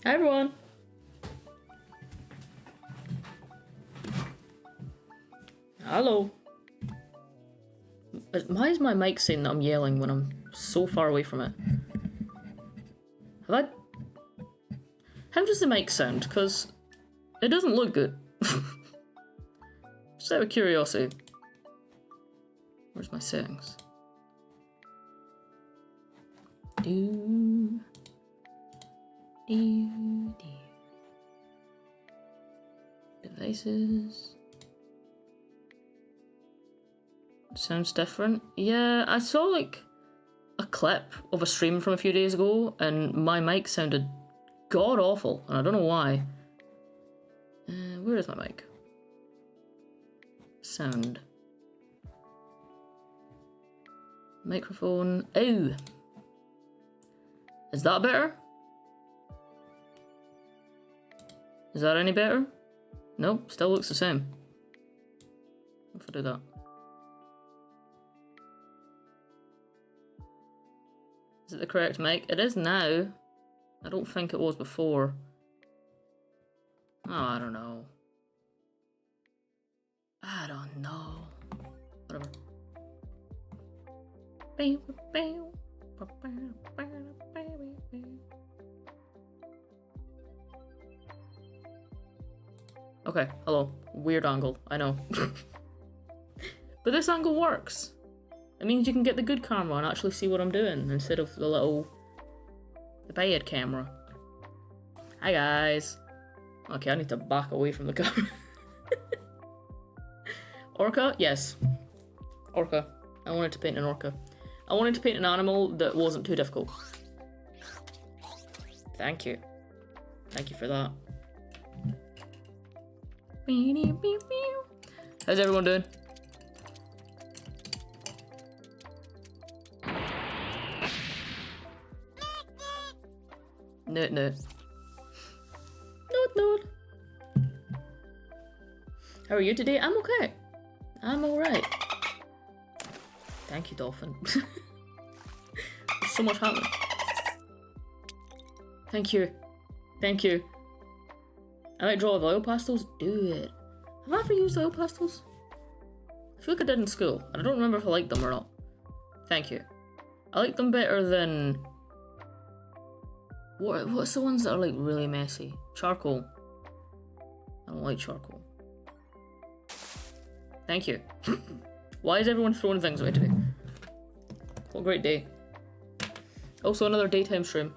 Hi everyone! Hello. Why is my mic saying that I'm yelling when I'm so far away from it? How does the mic sound? Because it doesn't look good. Just out of curiosity. Where's my settings? Devices. Sounds different. Yeah, I saw like a clip of a stream from a few days ago and my mic sounded god awful and I don't know why. Where is my mic? Sound. Microphone. Oh! Is that better? Is that any better? Nope, still looks the same. If I do that. Is it the correct mic? It is now. I don't think it was before. Oh, I don't know. I don't know. Whatever. Okay, hello. Weird angle, I know. But this angle works. It means you can get the good camera and actually see what I'm doing instead of the bad camera. Hi guys. Okay, I need to back away from the camera. Orca? Yes. Orca. I wanted to paint an orca. I wanted to paint an animal that wasn't too difficult. Thank you. Thank you for that. How's everyone doing? Noot. How are you today? I'm okay. I'm alright. Thank you, Dolphin. There's so much happening. Thank you. Thank you. I might draw with oil pastels. Do it. Have I ever used oil pastels? I feel like I did in school, and I don't remember if I liked them or not. Thank you. I like them better than... What's the ones that are like really messy? Charcoal. I don't like charcoal. Thank you. Why is everyone throwing things away today? What a great day. Also another daytime stream.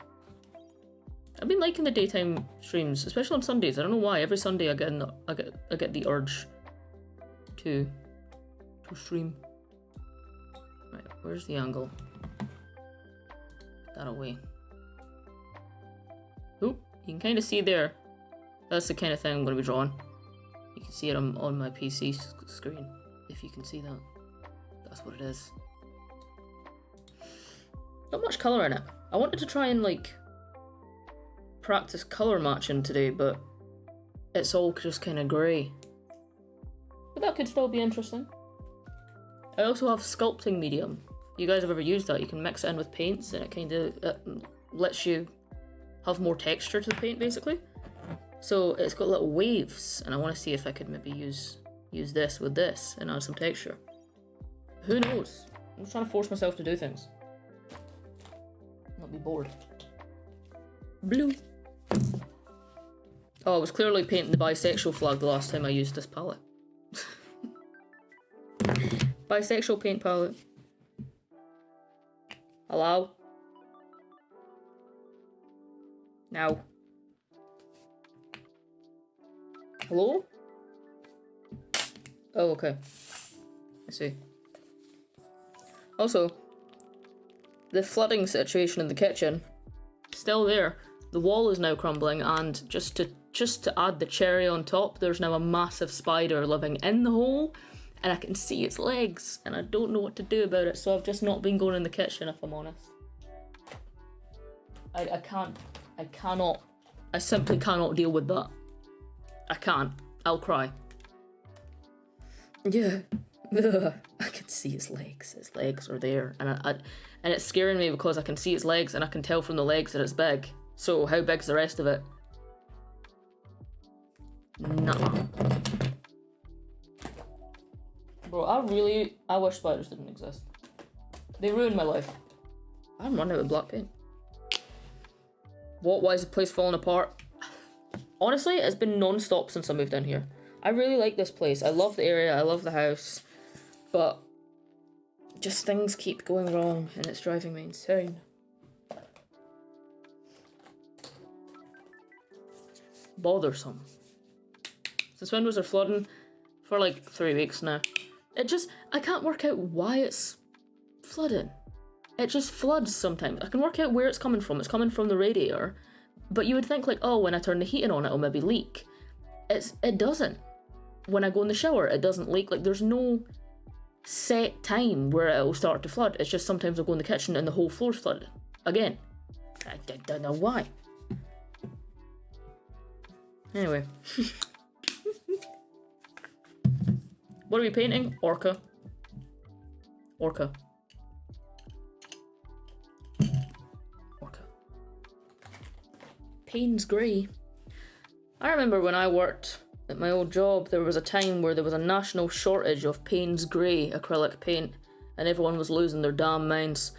I've been liking the daytime streams, especially on Sundays. I don't know why. Every Sunday I get the urge to stream. Right, where's the angle? Put that away. Oop, you can kind of see there. That's the kind of thing I'm going to be drawing. You can see it on my PC screen, if you can see that. That's what it is. Not much colour in it. I wanted to try and like practice colour matching today, but it's all just kind of grey. But that could still be interesting. I also have sculpting medium. You guys have ever used that? You can mix it in with paints and it kind of lets you have more texture to the paint, basically. So it's got little waves, and I want to see if I could maybe use this with this and add some texture. Who knows? I'm just trying to force myself to do things. Not be bored. Blue. Oh, I was clearly painting the bisexual flag the last time I used this palette. Bisexual paint palette. Hello? Now. Hello? Oh, okay. I see. Also, the flooding situation in the kitchen, still there. The wall is now crumbling, and just to add the cherry on top, there's now a massive spider living in the hole, and I can see its legs, and I don't know what to do about it, so I've just not been going in the kitchen, if I'm honest. I simply cannot deal with that. I can't. I'll cry. Yeah. Ugh. I can see his legs. His legs are there. And it's scaring me because I can see its legs and I can tell from the legs that it's big. So how big's the rest of it? Nah. Bro, I wish spiders didn't exist. They ruined my life. I'm running out of black paint. What? Why is the place falling apart? Honestly, it's been non-stop since I moved in here. I really like this place. I love the area, I love the house. But just things keep going wrong and it's driving me insane. Bothersome. Since when was there flooding? For like 3 weeks now. I can't work out why it's flooding. It just floods sometimes. I can work out where it's coming from. It's coming from the radiator. But you would think like, oh, when I turn the heating on, it'll maybe leak. It doesn't. When I go in the shower, it doesn't leak. Like, there's no set time where it'll start to flood. It's just sometimes I'll go in the kitchen and the whole floor's flooded. Again. I don't know why. Anyway. What are we painting? Orca. Orca. Orca. Payne's Grey. I remember when I worked at my old job, there was a time where there was a national shortage of Payne's Grey acrylic paint and everyone was losing their damn minds.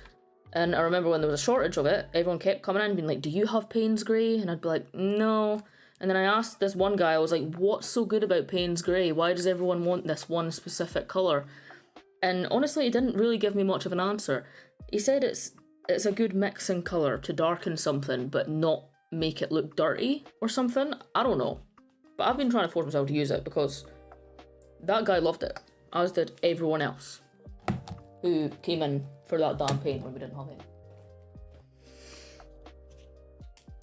And I remember when there was a shortage of it, everyone kept coming in and being like, do you have Payne's Grey? And I'd be like, no. And then I asked this one guy, I was like, what's so good about Payne's Grey? Why does everyone want this one specific colour? And honestly, he didn't really give me much of an answer. He said it's a good mixing colour to darken something, but not make it look dirty or something. I don't know. But I've been trying to force myself to use it because that guy loved it, as did everyone else who came in for that damn paint when we didn't have it.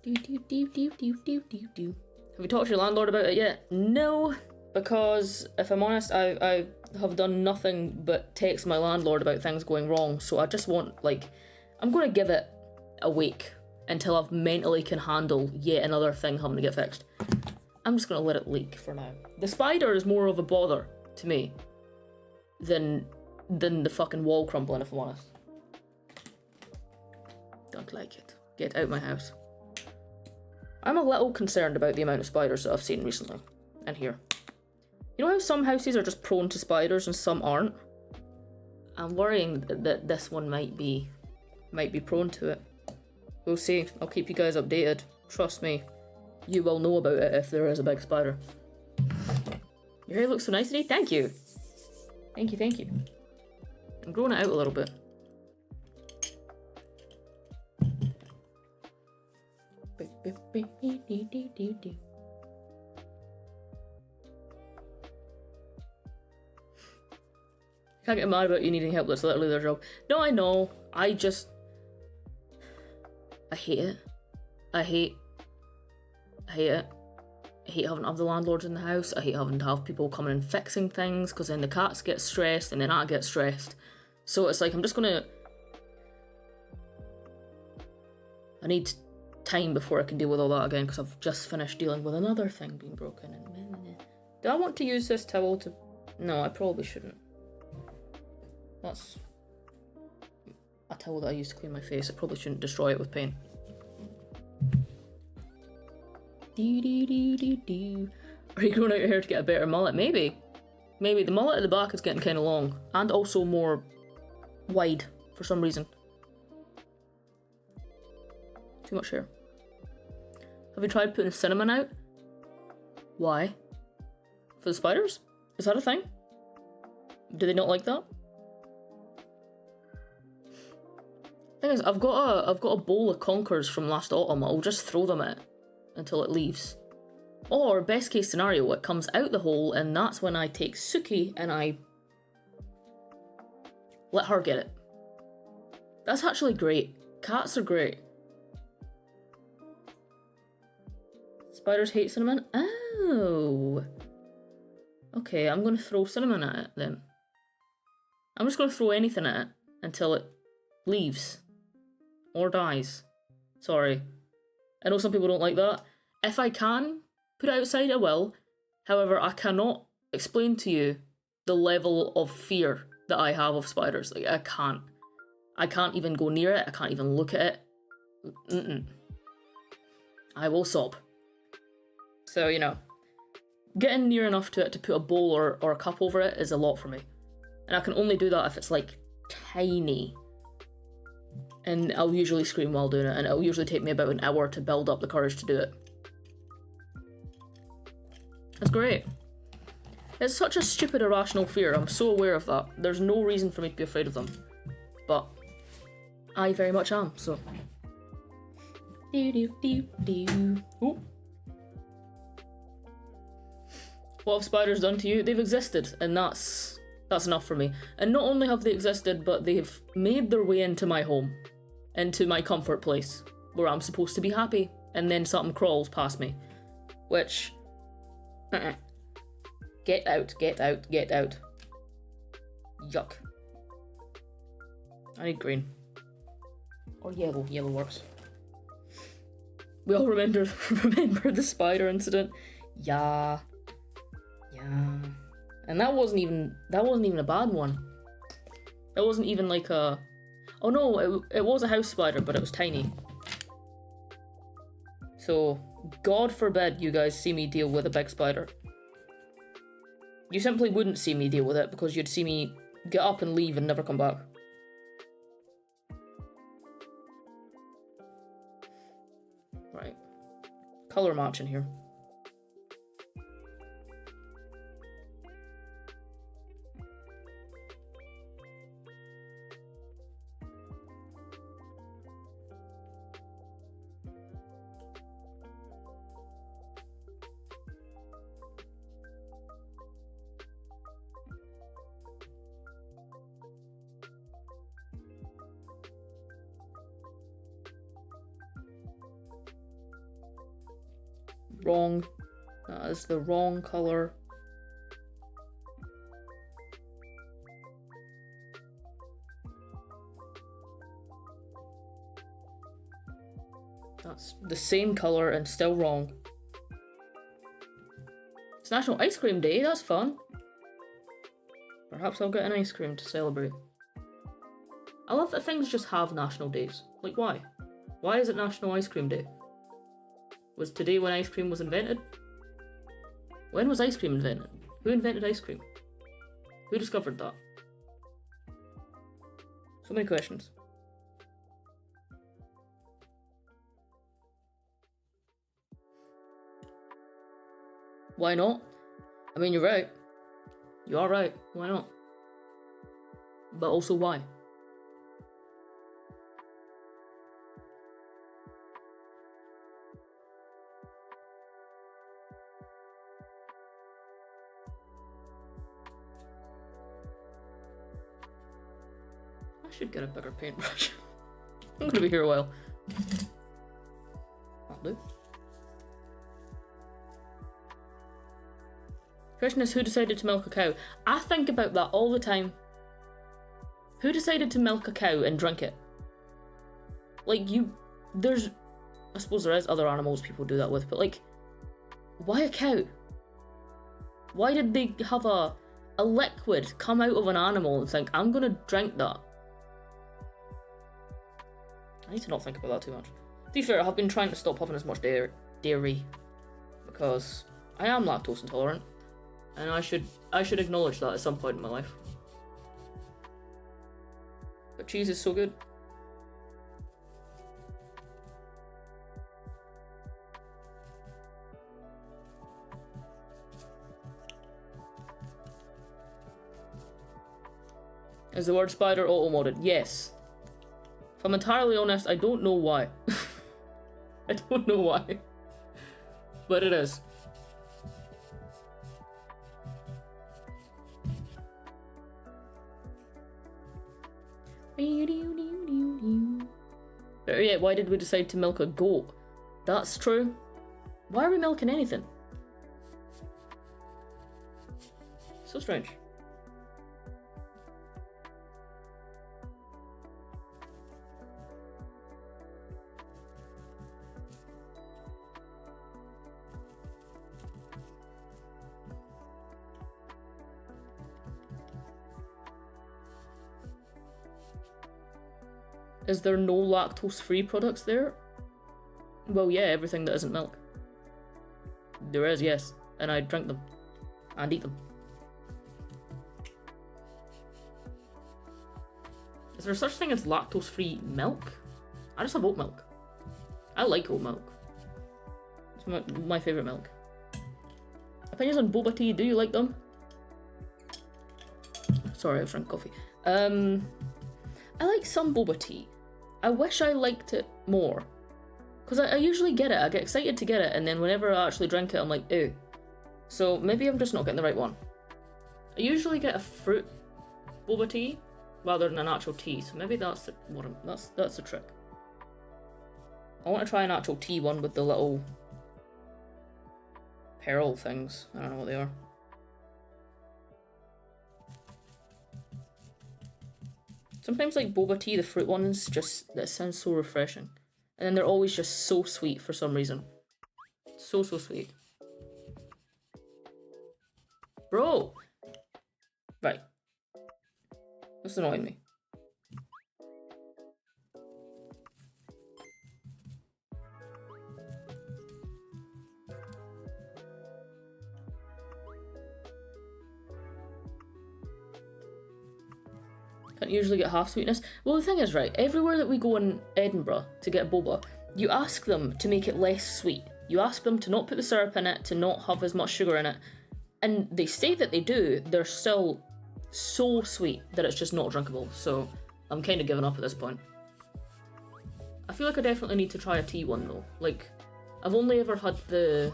Have you talked to your landlord about it yet? No, because if I'm honest, I have done nothing but text my landlord about things going wrong, so I just want, like, I'm going to give it a week until I've mentally can handle yet another thing having to get fixed. I'm just going to let it leak for now. The spider is more of a bother to me than the fucking wall crumbling, if I'm honest. Don't like it. Get out of my house. I'm a little concerned about the amount of spiders that I've seen recently in here. You know how some houses are just prone to spiders and some aren't? I'm worrying that this one might be prone to it. We'll see. I'll keep you guys updated. Trust me. You will know about it if there is a big spider. Your hair looks so nice today. Thank you. Thank you, thank you. I'm growing it out a little bit. Can't get mad about you needing help, that's literally their job. No, I know. I hate it. I hate it. I hate having to have the landlords in the house. I hate having to have people coming and fixing things, because then the cats get stressed and then I get stressed. So it's like, I need time before I can deal with all that again, because I've just finished dealing with another thing being broken. And do I want to use this towel to... No, I probably shouldn't. That's a towel that I use to clean my face. I probably shouldn't destroy it with paint. Are you growing out your hair to get a better mullet? Maybe. Maybe. The mullet at the back is getting kind of long. And also more wide, for some reason. Too much hair. Have you tried putting cinnamon out? Why? For the spiders? Is that a thing? Do they not like that? Thing is, I've got a bowl of conkers from last autumn. I'll just throw them at it until it leaves. Or, best case scenario, it comes out the hole, and that's when I take Suki and I let her get it. That's actually great. Cats are great. Spiders hate cinnamon? Oh. Okay, I'm going to throw cinnamon at it then. I'm just going to throw anything at it until it leaves. Or dies. Sorry. I know some people don't like that. If I can put it outside, I will. However, I cannot explain to you the level of fear that I have of spiders. Like, I can't. I can't even go near it. I can't even look at it. I will sob. So, you know, getting near enough to it to put a bowl or a cup over it is a lot for me. And I can only do that if it's like tiny. And I'll usually scream while doing it, and it'll usually take me about an hour to build up the courage to do it. That's great. It's such a stupid, irrational fear. I'm so aware of that. There's no reason for me to be afraid of them. But I very much am, so. Ooh. What have spiders done to you? They've existed, and that's enough for me. And not only have they existed, but they've made their way into my home. Into my comfort place, where I'm supposed to be happy, and then something crawls past me. Which... Get out, get out, get out. Yuck. I need green. Or yellow. Yellow works. We all remember the spider incident. Yeah. And that wasn't even a bad one. It wasn't even like a... Oh no, it was a house spider, but it was tiny. So, God forbid you guys see me deal with a big spider. You simply wouldn't see me deal with it because you'd see me get up and leave and never come back. Right. Colour matching here. Wrong. That is the wrong colour. That's the same colour and still wrong. It's National Ice Cream Day, that's fun. Perhaps I'll get an ice cream to celebrate. I love that things just have national days. Like, why? Why is it National Ice Cream Day? Was today when ice cream was invented? When was ice cream invented? Who invented ice cream? Who discovered that? So many questions. Why not? I mean, you're right. You are right. Why not? But also, why? I should get a bigger paintbrush. I'm gonna be here a while. That'll do. Question is, who decided to milk a cow? I think about that all the time. Who decided to milk a cow and drink it? Like, I suppose there is other animals people do that with, but like, why a cow? Why did they have a liquid come out of an animal and think, I'm gonna drink that? I need to not think about that too much. To be fair, I have been trying to stop having as much dairy because I am lactose intolerant, and I should acknowledge that at some point in my life. But cheese is so good. Is the word spider auto-modded? Yes. If I'm entirely honest, I don't know why. I don't know why. But it is. But yeah, why did we decide to milk a goat? That's true. Why are we milking anything? So strange. Is there no lactose-free products there? Well, yeah, everything that isn't milk. There is, yes. And I drink them. And eat them. Is there such thing as lactose-free milk? I just have oat milk. I like oat milk. It's my favourite milk. Opinions on boba tea, do you like them? Sorry, I was drinking coffee. I like some boba tea. I wish I liked it more. Because I usually get it, I get excited to get it, and then whenever I actually drink it, I'm like, ew. So maybe I'm just not getting the right one. I usually get a fruit boba tea, rather than an actual tea, so maybe that's the trick. I want to try an actual tea one with the little pearl things. I don't know what they are. Sometimes like boba tea, the fruit ones, that sounds so refreshing. And then they're always just so sweet for some reason. So sweet. Bro! Right. That's annoying me. Can't usually get half sweetness. Well, the thing is, right, everywhere that we go in Edinburgh to get boba, you ask them to make it less sweet. You ask them to not put the syrup in it, to not have as much sugar in it. And they say that they do, they're still so sweet that it's just not drinkable. So I'm kind of giving up at this point. I feel like I definitely need to try a tea one though. Like, I've only ever had the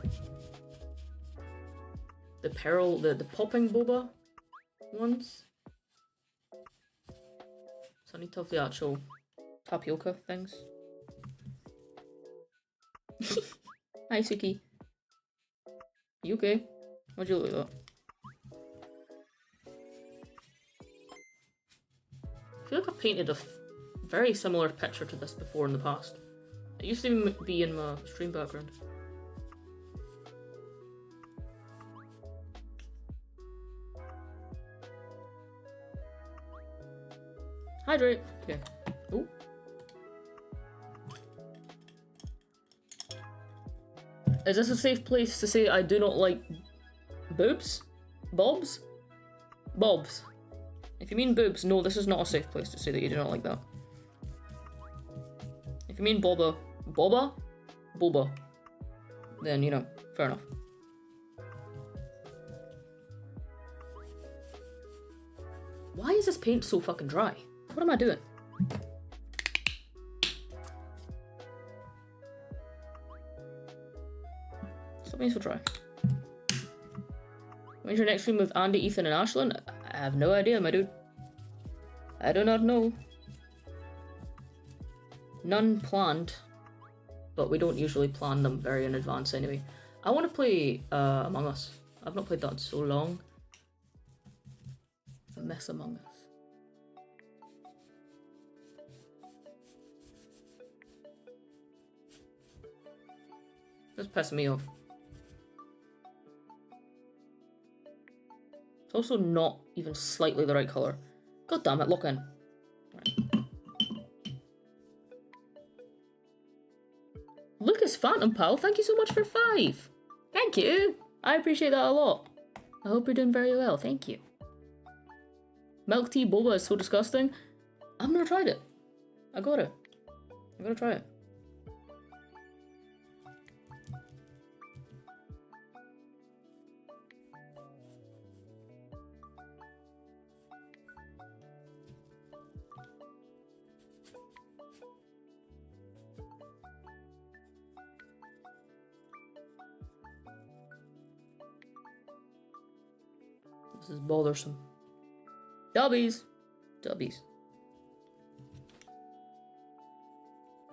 pearl, the popping boba ones. So I need to have the actual tapioca things. Hi, Suki. You okay? Why'd you look like that? I feel like I've painted a very similar picture to this before in the past. It used to be in my stream background. Hydrate. Okay. Ooh. Is this a safe place to say I do not like boobs? Bobs? Bobs. If you mean boobs, no, this is not a safe place to say that you do not like that. If you mean boba, then, you know, fair enough. Why is this paint so fucking dry? What am I doing? Stop being so dry. When's your next stream with Andy, Ethan, and Ashlyn? I have no idea, my dude. I do not know. None planned, but we don't usually plan them very in advance anyway. I want to play Among Us. I've not played that in so long. I miss Among Us. That's pissing me off. It's also not even slightly the right colour. God damn it, lock in. Right. Lucas Phantom Pal, thank you so much for 5. Thank you. I appreciate that a lot. I hope you're doing very well, thank you. Milk tea boba is so disgusting. I've never tried it. I gotta try it. This is bothersome. Dubbies! Dubbies.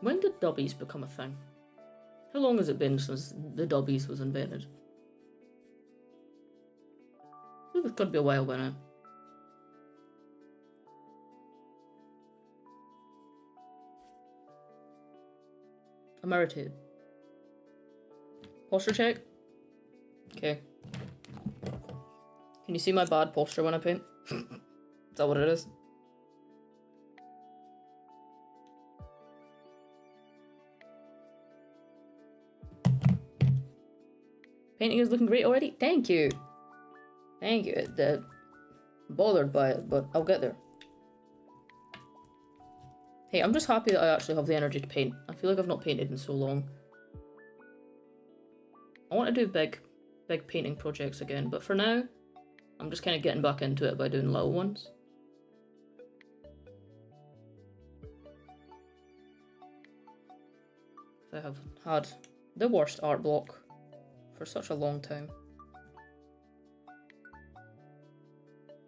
When did dubbies become a thing? How long has it been since the dubbies was invented? I think it's gotta be a while by now. I'm irritated. Posture check? Okay. Can you see my bad posture when I paint? Is that what it is? Painting is looking great already. Thank you. Thank you. Bothered by it, but I'll get there. Hey, I'm just happy that I actually have the energy to paint. I feel like I've not painted in so long. I want to do big painting projects again, but for now, I'm just kind of getting back into it by doing little ones. I have had the worst art block for such a long time.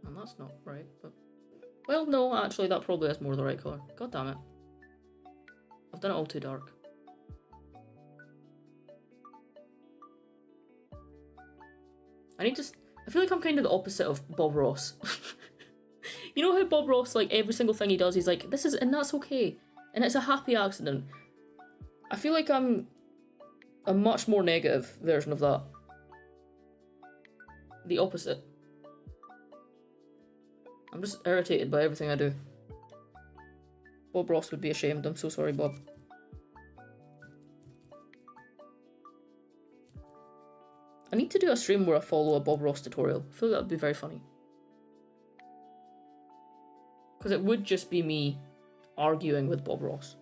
And that's not right, but... Well, no, actually, that probably is more the right colour. God damn it. I've done it all too dark. I feel like I'm kind of the opposite of Bob Ross. You know how Bob Ross, like, every single thing he does, he's like, this is, and that's okay. And it's a happy accident. I feel like I'm a much more negative version of that. The opposite. I'm just irritated by everything I do. Bob Ross would be ashamed. I'm so sorry, Bob. I need to do a stream where I follow a Bob Ross tutorial. I feel like that would be very funny. Because it would just be me arguing with Bob Ross.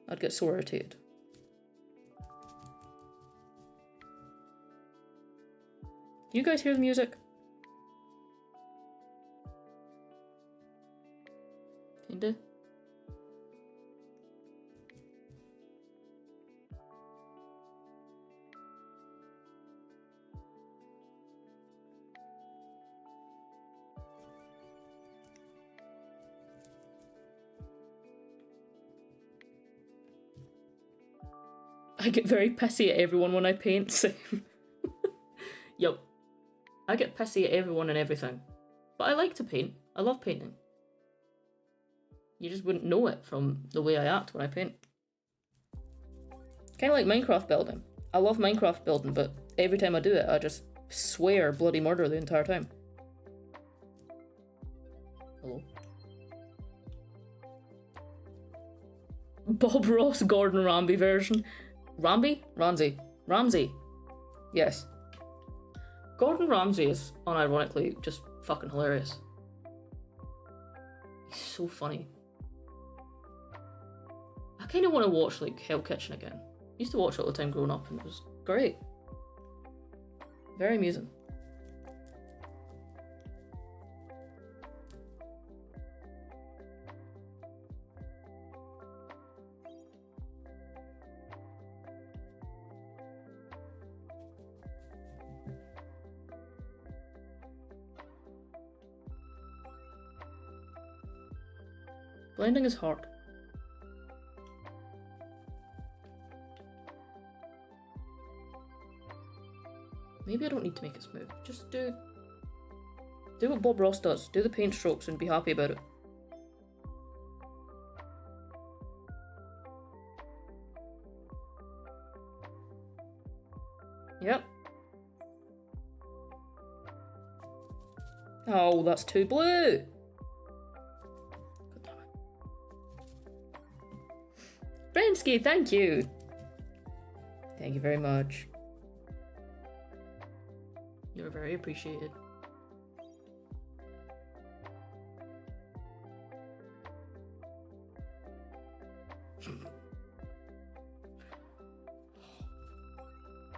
I'd get so irritated. You guys hear the music? Kinda. I get very pissy at everyone when I paint, so... Yup. I get pissy at everyone and everything. But I like to paint. I love painting. You just wouldn't know it from the way I act when I paint. Kind of like Minecraft building. I love Minecraft building, but every time I do it, I just swear bloody murder the entire time. Hello? Bob Ross Gordon Ramsay version. Ramsay. Yes. Gordon Ramsay is, unironically, just fucking hilarious. He's so funny. I kind of want to watch, like, Hell Kitchen again. I used to watch it all the time growing up, and it was great. Very amusing. Blending is hard. Maybe I don't need to make it smooth. Just do what Bob Ross does. Do the paint strokes and be happy about it. Yep. Oh, that's too blue. Brensky, thank you. Thank you very much. You're very appreciated.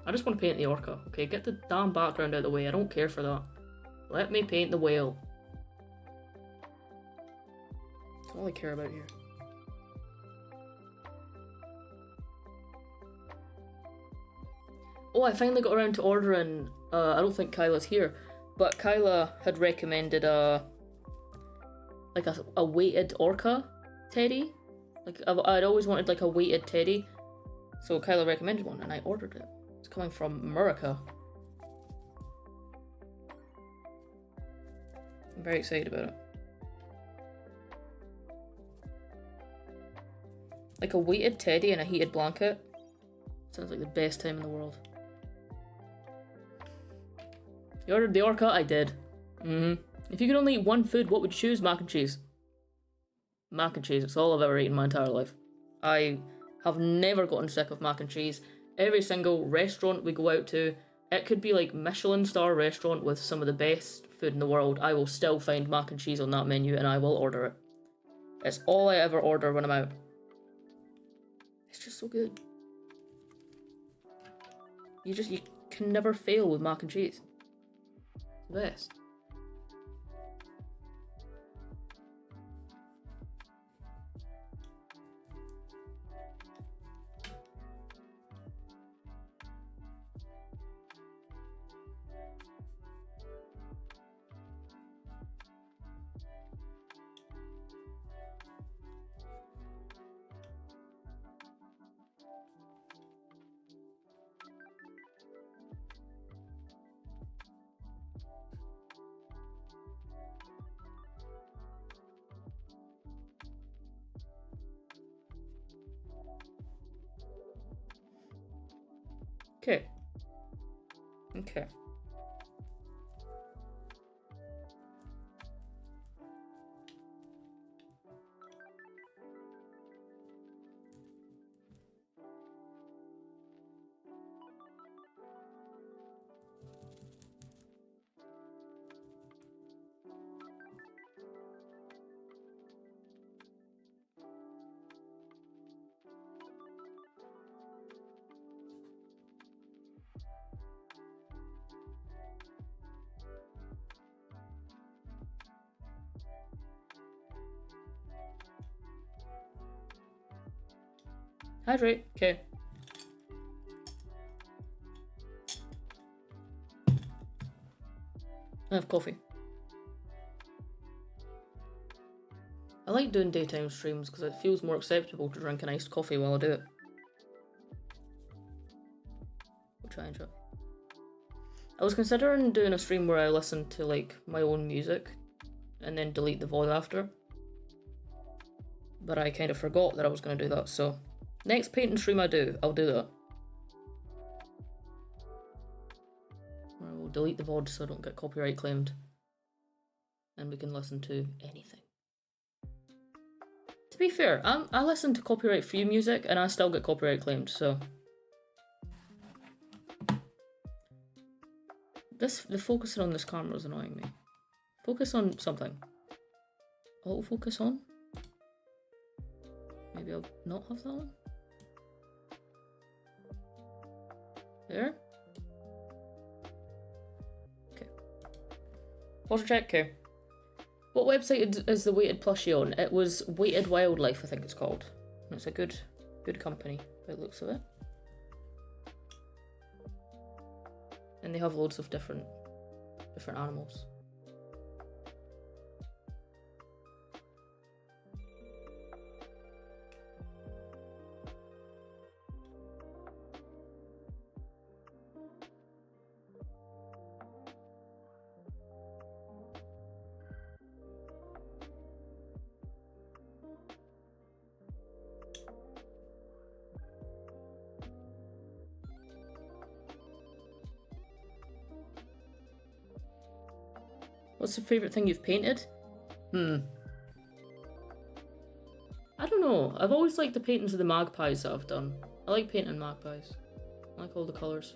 I just want to paint the orca, okay? Get the damn background out of the way. I don't care for that. Let me paint the whale. That's all I care about here. Oh, I finally got around to ordering, I don't think Kyla's here, but Kyla had recommended a weighted orca teddy. Like, I'd always wanted like a weighted teddy, so Kyla recommended one and I ordered it. It's coming from America. I'm very excited about it. Like a weighted teddy and a heated blanket. Sounds like the best time in the world. You ordered the orca? I did. If you could only eat one food, what would you choose? Mac and cheese. Mac and cheese. It's all I've ever eaten my entire life. I have never gotten sick of mac and cheese. Every single restaurant we go out to, it could be like Michelin star restaurant with some of the best food in the world, I will still find mac and cheese on that menu and I will order it. It's all I ever order when I'm out. It's just so good. You can never fail with mac and cheese. It's the best. Okay. Okay. Hydrate. Okay. I have coffee. I like doing daytime streams because it feels more acceptable to drink an iced coffee while I do it. Which I enjoy. I was considering doing a stream where I listen to like my own music and then delete the VOD after. But I kind of forgot that I was going to do that, so next painting stream I do, I'll do that. I will delete the VOD so I don't get copyright claimed. And we can listen to anything. To be fair, I listen to copyright free music and I still get copyright claimed, so. The focusing on this camera is annoying me. Focus on something. Autofocus on? Maybe I'll not have that on? There? Okay. Pause check, okay. What website is the Weighted plushie on? It was Weighted Wildlife, I think it's called. It's a good company by the looks of it. And they have loads of different animals. What's your favourite thing you've painted? I don't know. I've always liked the paintings of the magpies that I've done. I like painting magpies. I like all the colours.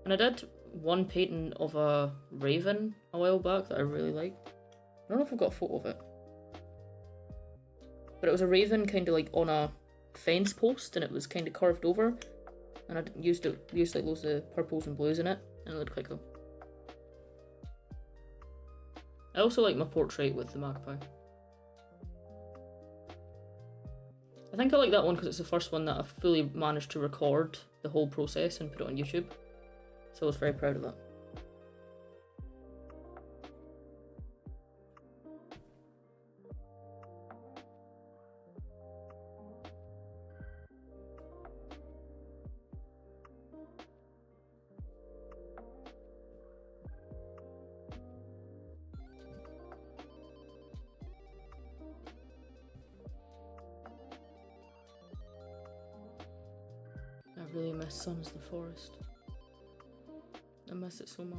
And I did one painting of a raven a while back that I really liked. I don't know if I've got a photo of it. But it was a raven kind of like on a fence post and it was kind of curved over. And I used like loads of purples and blues in it and it looked quite cool. I also like my portrait with the magpie. I think I like that one because it's the first one that I've fully managed to record the whole process and put it on YouTube. So I was very proud of that. I really miss Sons of the Forest. I miss it so much.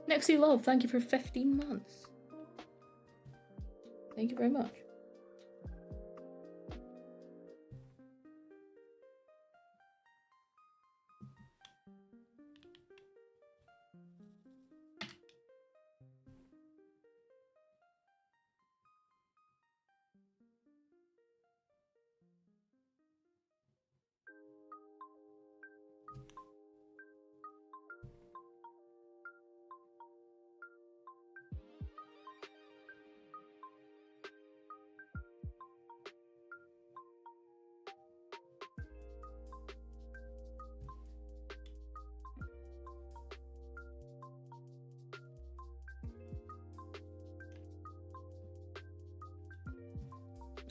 Nexie Love, thank you for 15 months. Thank you very much.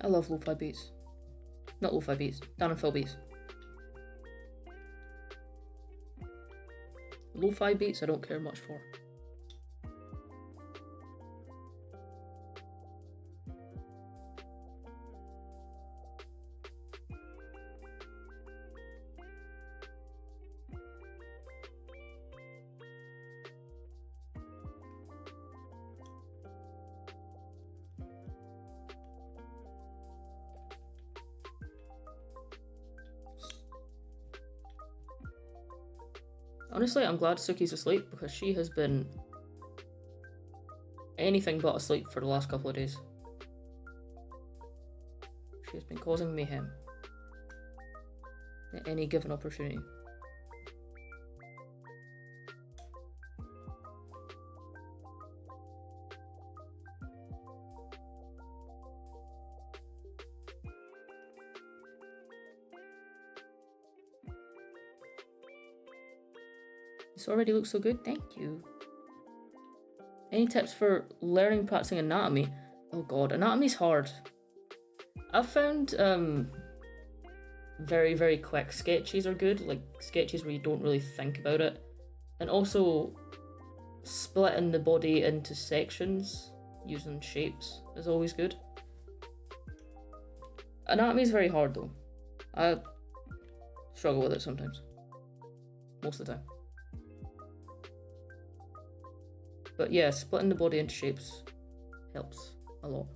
I love lo-fi beats. Not lo-fi beats, Dan and Phil beats. Lo-fi beats I don't care much for. Honestly, I'm glad Suki's asleep because she has been anything but asleep for the last couple of days. She has been causing mayhem at any given opportunity. This already looks so good, thank you. Any tips for learning practicing anatomy? Oh god, anatomy's hard. I've found very, very quick sketches are good, like sketches where you don't really think about it. And also splitting the body into sections using shapes is always good. Anatomy's very hard though. I struggle with it sometimes. Most of the time. But yeah, splitting the body into shapes helps a lot.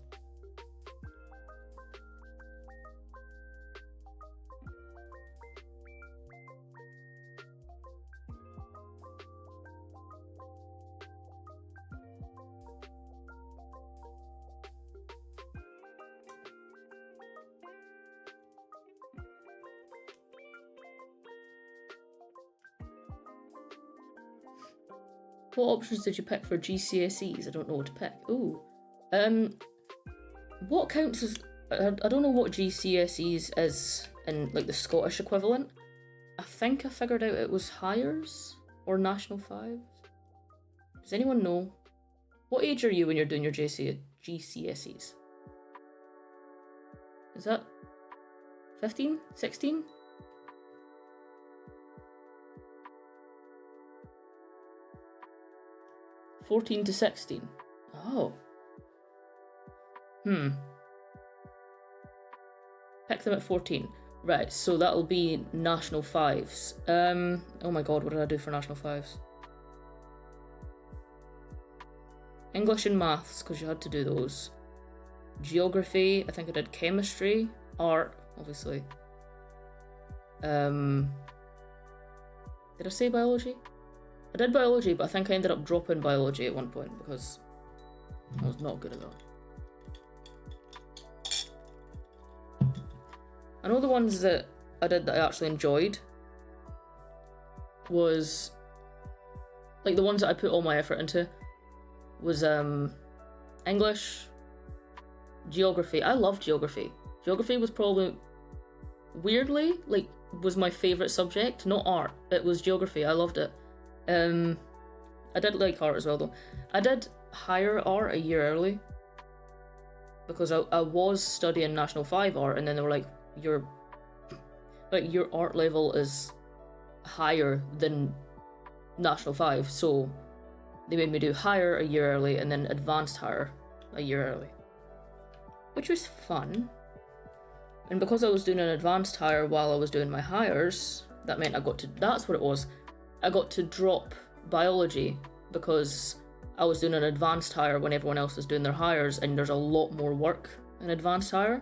What options did you pick for GCSEs? I don't know what to pick. Ooh. What counts as... I don't know what GCSEs is in like the Scottish equivalent. I think I figured out it was Highers or National 5s. Does anyone know? What age are you when you're doing your GCSEs? Is that 15? 16? (14 to 16). Oh. Pick them at 14. Right, so that'll be National 5s. Oh my god, what did I do for National 5s? English and Maths, because you had to do those. Geography, I think I did Chemistry. Art, obviously. Did I say Biology? I did Biology, but I think I ended up dropping Biology at one point because I was not good at that. I know the ones that I did that I actually enjoyed was, like the ones that I put all my effort into, was English, Geography. I love Geography. Geography was probably, weirdly, like, was my favourite subject, not art. It was Geography, I loved it. I did like art as well though. I did higher art a year early because I was studying National 5 art, and then they were like, your art level is higher than National 5, so they made me do higher a year early and then advanced higher a year early, which was fun. And because I was doing an advanced higher while I was doing my highers, that meant I got to, that's what it was, I got to drop Biology because I was doing an advanced hire when everyone else is doing their hires, and there's a lot more work in advanced hire.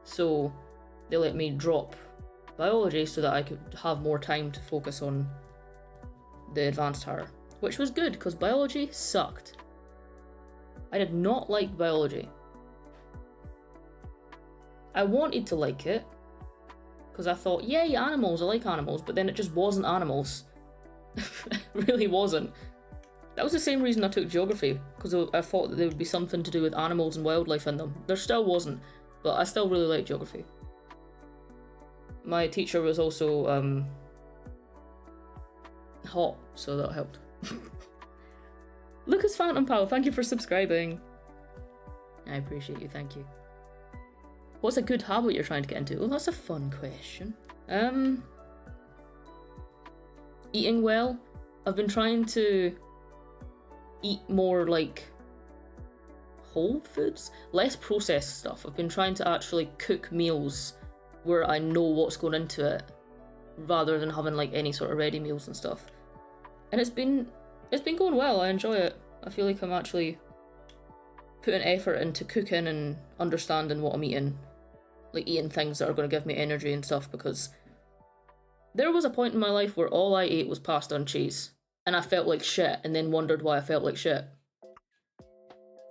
So they let me drop biology so that I could have more time to focus on the advanced hire, which was good because biology sucked. I did not like biology. I wanted to like it because I thought, yay, animals, I like animals, but then it just wasn't animals. It really wasn't. That was the same reason I took geography, because I thought that there would be something to do with animals and wildlife in them. There still wasn't, but I still really liked geography. My teacher was also hot, so that helped. Lucas Phantom Pal, thank you for subscribing. I appreciate you, thank you. What's a good habit you're trying to get into? Oh, that's a fun question. Eating well. I've been trying to eat more like whole foods, less processed stuff. I've been trying to actually cook meals where I know what's going into it, rather than having like any sort of ready meals and stuff. And it's been going well. I enjoy it. I feel like I'm actually putting effort into cooking and understanding what I'm eating, like eating things that are going to give me energy and stuff, because there was a point in my life where all I ate was pasta and cheese, and I felt like shit, and then wondered why I felt like shit.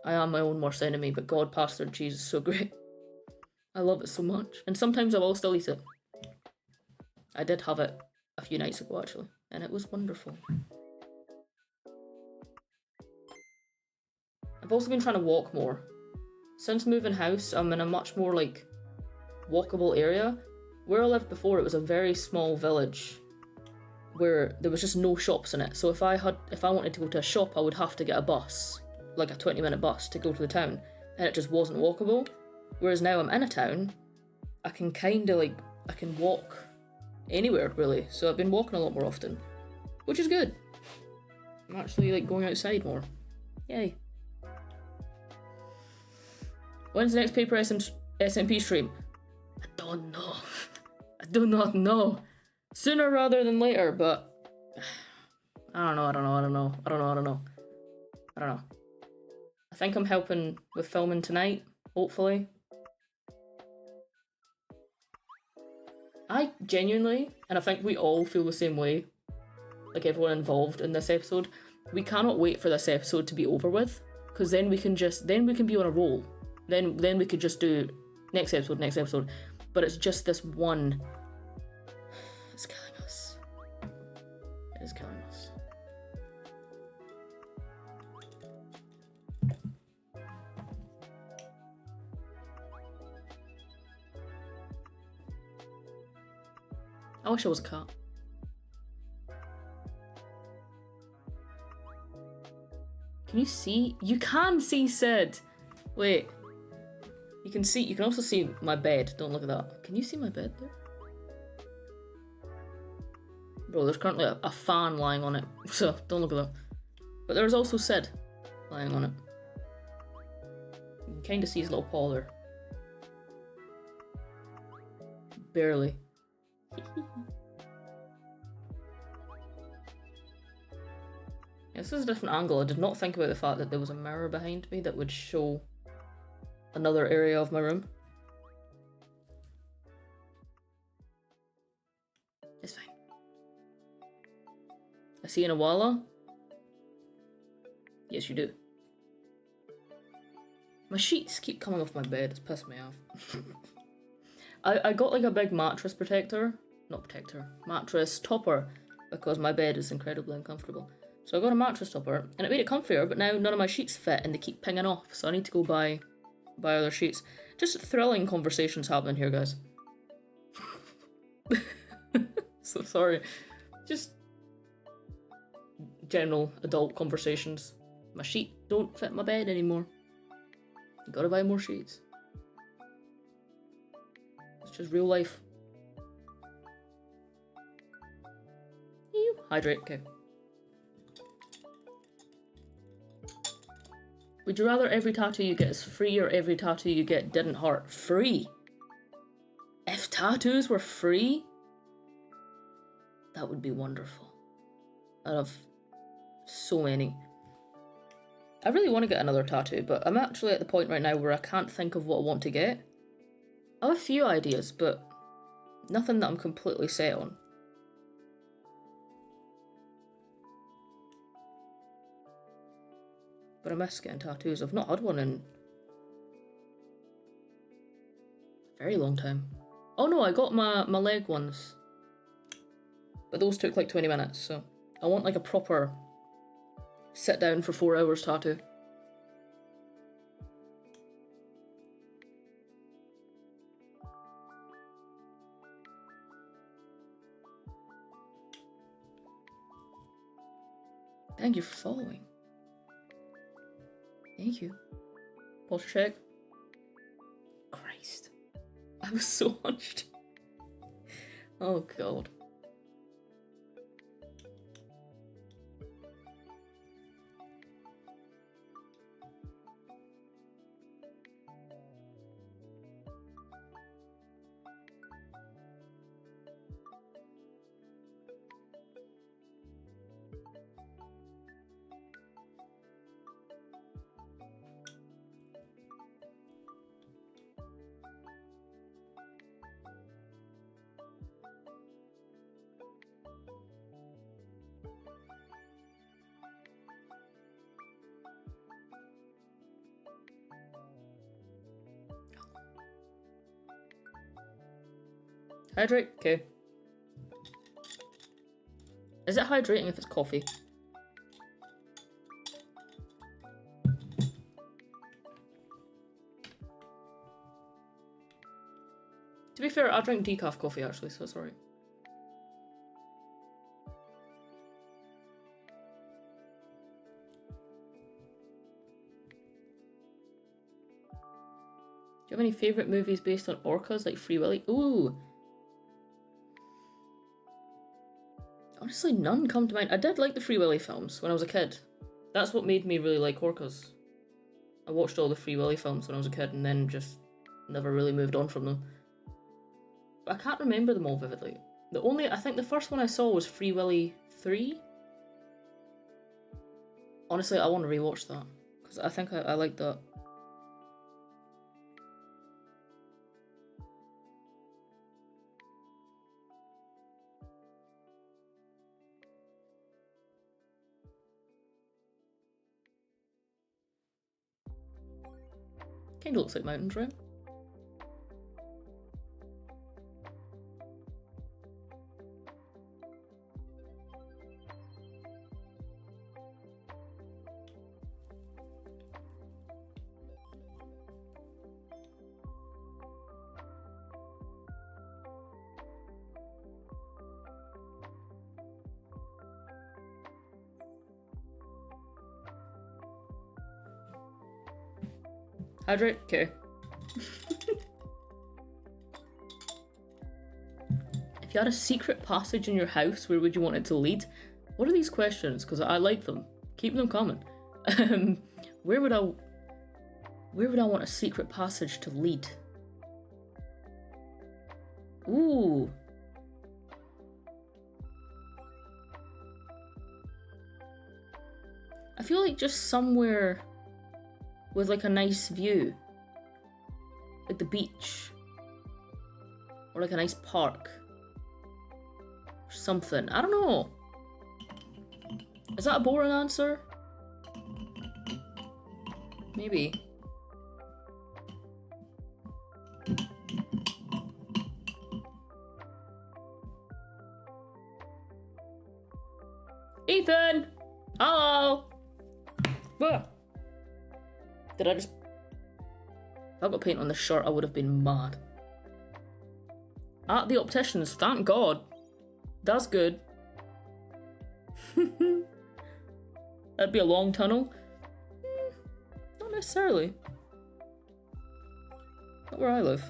I am my own worst enemy, but God, pasta and cheese is so great. I love it so much, and sometimes I will still eat it. I did have it a few nights ago, actually, and it was wonderful. I've also been trying to walk more. Since moving house, I'm in a much more, like, walkable area. Where I lived before, it was a very small village where there was just no shops in it. So if I wanted to go to a shop, I would have to get a bus, like a 20-minute bus to go to the town, and it just wasn't walkable. Whereas now I'm in a town, I can kind of like, I can walk anywhere really. So I've been walking a lot more often, which is good. I'm actually like going outside more. Yay. When's the next paper SMP stream? I don't know. I do not know. Sooner rather than later, but I don't know. I think I'm helping with filming tonight, hopefully. I genuinely, and I think we all feel the same way, like everyone involved in this episode, we cannot wait for this episode to be over with, because then we can be on a roll. Then we could just do next episode, but it's just this one. It's killing us. It is killing us. I wish I was a cat. Can you see? You can see Sid! Wait. You can also see my bed. Don't look at that. Can you see my bed there? Bro, there's currently a fan lying on it, so don't look at that. But there's also Sid lying on it. You can kind of see his little paw there. Barely. This is a different angle. I did not think about the fact that there was a mirror behind me that would show another area of my room. It's fine. I see an Awala. Yes, you do. My sheets keep coming off my bed. It's pissed me off. I got like a big mattress mattress topper, because my bed is incredibly uncomfortable. So I got a mattress topper, and it made it comfier, but now none of my sheets fit, and they keep pinging off, so I need to go buy other sheets. Just thrilling conversations happening here, guys. So sorry. Just general adult conversations. My sheet don't fit my bed anymore. You gotta buy more sheets. It's just real life. Hydrate, okay. Would you rather every tattoo you get is free or every tattoo you get didn't hurt? Free? If tattoos were free, that would be wonderful. I'd have So many. I really want to get another tattoo, but I'm actually at the point right now where I can't think of what I want to get. I have a few ideas, but nothing that I'm completely set on. But I miss getting tattoos. I've not had one in a very long time. Oh no, I got my leg ones. But those took like 20 minutes, so I want like a proper sit down for 4 hours tattoo. Thank you for following. Thank you. Posture check. Christ. I was so hunched. Oh god. Hydrate? Okay. Is it hydrating if it's coffee? To be fair, I drink decaf coffee actually, so it's alright. Do you have any favourite movies based on orcas like Free Willy? Ooh! Honestly, none come to mind. I did like the Free Willy films when I was a kid. That's what made me really like orcas. I watched all the Free Willy films when I was a kid and then just never really moved on from them. But I can't remember them all vividly. I think the first one I saw was Free Willy 3. Honestly, I want to rewatch that, because I think I like that. Kinda looks like mountains, right? Hydrate? Okay. If you had a secret passage in your house, where would you want it to lead? What are these questions? Because I like them. Keep them coming. Where would I want a secret passage to lead? Ooh. I feel like just somewhere with like a nice view. Like the beach. Or like a nice park. Or something. I don't know. Is that a boring answer? Maybe. Ethan! Hello! Where? Did I just... If I got paint on this shirt, I would have been mad. At the opticians, thank God. That's good. That'd be a long tunnel. Not necessarily. Not where I live.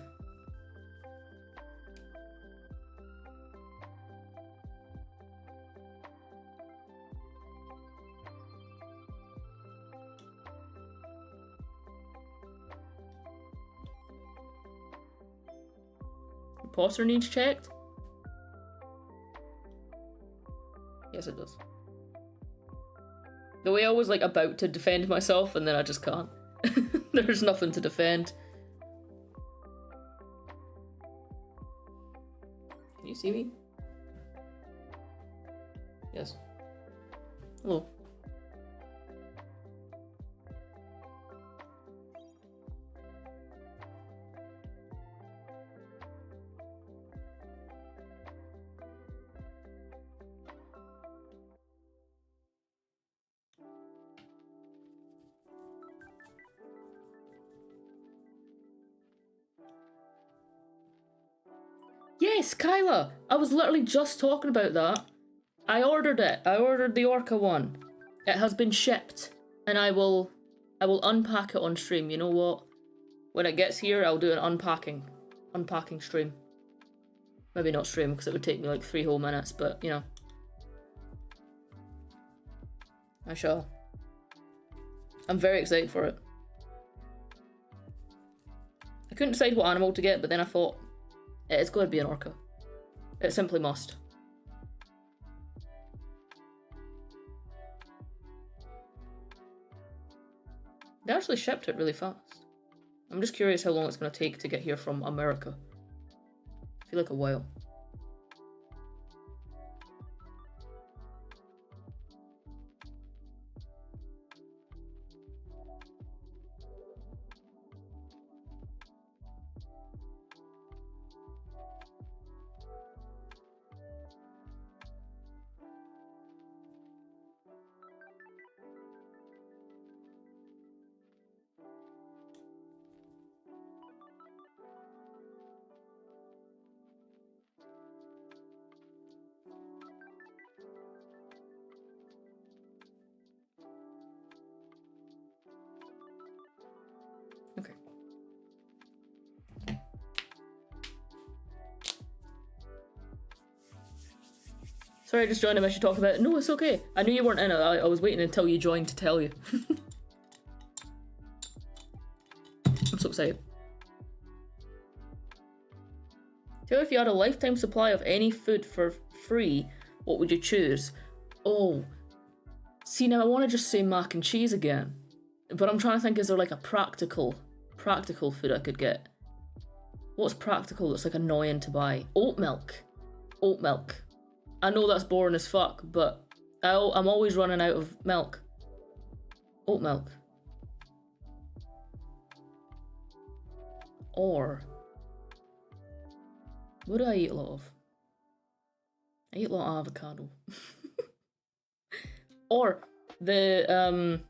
Posture needs checked? Yes, it does. The way I was like about to defend myself and then I just can't. There's nothing to defend. Can you see me? Yes. Hello. Yes, Kyla! I was literally just talking about that. I ordered it. I ordered the Orca one. It has been shipped. And I will unpack it on stream. You know what? When it gets here, I'll do an unpacking stream. Maybe not stream, because it would take me like 3 whole minutes, but, you know. I shall. I'm very excited for it. I couldn't decide what animal to get, but then I thought, it's going to be an orca. It simply must. They actually shipped it really fast. I'm just curious how long it's going to take to get here from America. I feel like a while. Okay. Sorry, I just joined him. I should talk about it. No, it's okay. I knew you weren't in it. I was waiting until you joined to tell you. I'm so excited. Taylor, if you had a lifetime supply of any food for free, what would you choose? Oh. See, now I want to just say mac and cheese again. But I'm trying to think, is there like a practical food I could get? What's practical that's like annoying to buy? Oat milk. Oat milk. I know that's boring as fuck, but I'm always running out of milk. Oat milk. Or, what do I eat a lot of? I eat a lot of avocado. Or the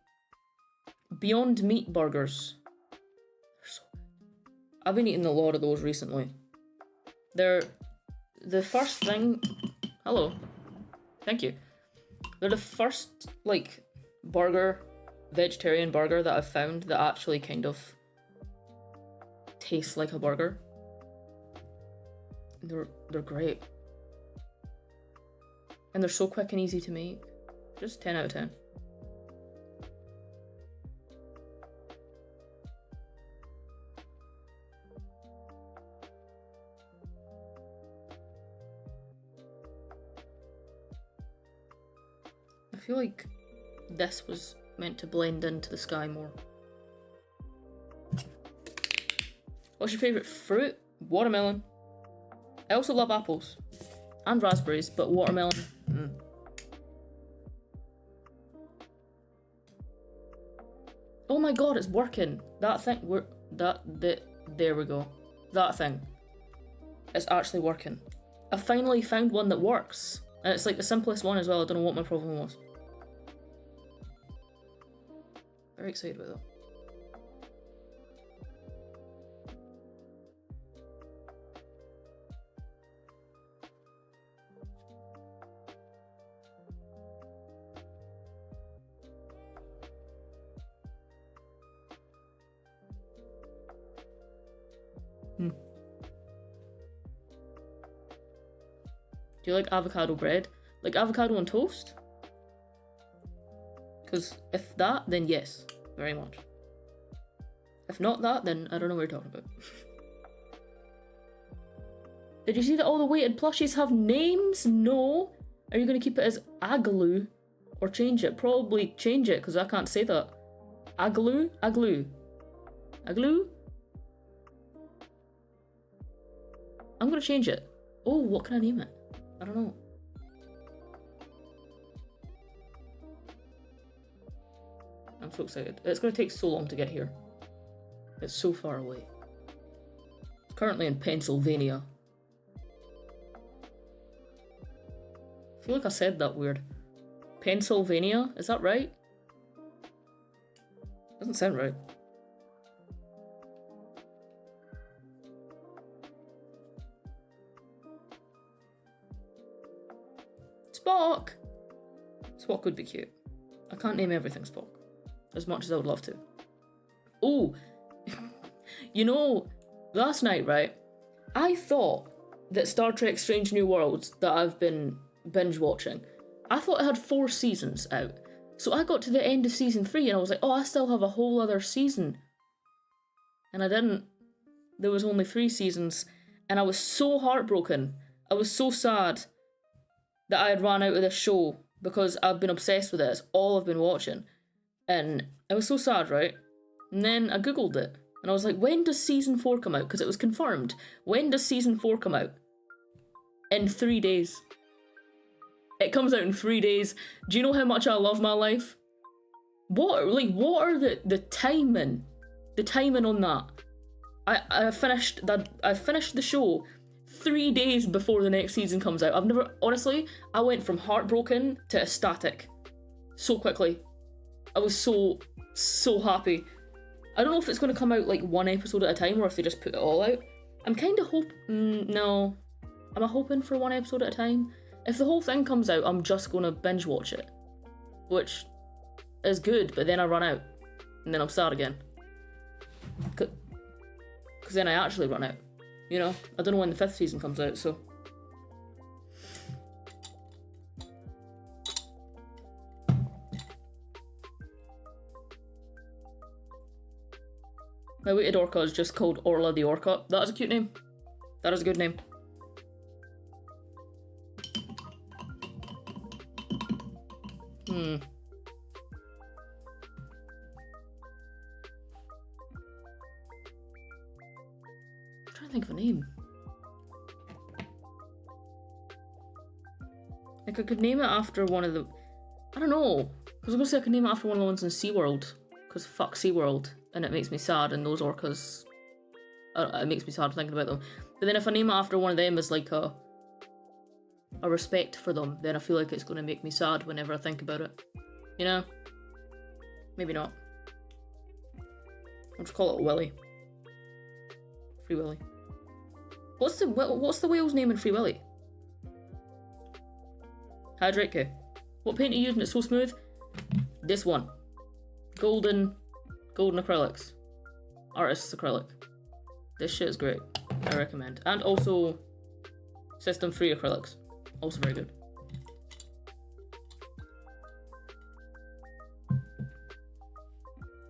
Beyond Meat burgers. They're so good. I've been eating a lot of those recently. They're the first thing. Hello. Thank you. They're the first like vegetarian burger that I've found that actually kind of tastes like a burger. They're great. And they're so quick and easy to make. Just 10 out of 10. I feel like this was meant to blend into the sky more. What's your favourite fruit? Watermelon. I also love apples. And raspberries, but watermelon. Oh my god, it's working. That thing, there we go. That thing. It's actually working. I finally found one that works. And it's like the simplest one as well. I don't know what my problem was. Very excited about that. Do you like avocado bread? Like avocado on toast? Because if that, then yes, very much. If not that, then I don't know what you're talking about. Did you see that all the weighted plushies have names? No. Are you going to keep it as Agaloo? Or change it. Probably change it, because I can't say that. Agloo? Agloo. Agloo? I'm gonna change it. Oh, what can I name it? I don't know. I'm so excited. It's gonna take so long to get here. It's so far away. It's currently in Pennsylvania. I feel like I said that weird. Pennsylvania? Is that right? Doesn't sound right. Spock! Spock would be cute. I can't name everything Spock, as much as I would love to. Oh! You know, last night, right, I thought that Star Trek Strange New Worlds, that I've been binge watching, I thought it had 4 seasons out. So I got to the end of season 3 and I was like, oh, I still have a whole other season. And I didn't. There was only 3 seasons. And I was so heartbroken. I was so sad that I had run out of this show because I've been obsessed with it. It's all I've been watching. And I was so sad, right? And then I googled it. And I was like, when does season 4 come out? Because it was confirmed. When does season 4 come out? In 3 days. It comes out in 3 days. Do you know how much I love my life? What are the timing? The timing on that. I finished the show 3 days before the next season comes out. Honestly, I went from heartbroken to ecstatic so quickly. I was so happy. I don't know if it's going to come out like 1 episode at a time or if they just put it all out. I'm kind of no. Am I hoping for 1 episode at a time? If the whole thing comes out, I'm just going to binge watch it. Which is good, but then I run out. And then I'm sad again. Because then I actually run out. You know? I don't know when the 5th season comes out, so... My weighted orca is just called Orla the Orca. That is a cute name. That is a good name. I'm trying to think of a name. Like I could name it after one of the... I don't know. I was going to say I could name it after one of the ones in SeaWorld. Because fuck SeaWorld. And it makes me sad, and those orcas... it makes me sad thinking about them. But then if I name it after one of them as like a respect for them, then I feel like it's going to make me sad whenever I think about it. You know? Maybe not. I'll just call it Willy. Free Willy. What's the whale's name in Free Willy? Hydrake. What paint are you using? It's so smooth. This one. Golden acrylics. Artist's acrylic. This shit is great. I recommend. And also system free acrylics. Also very good.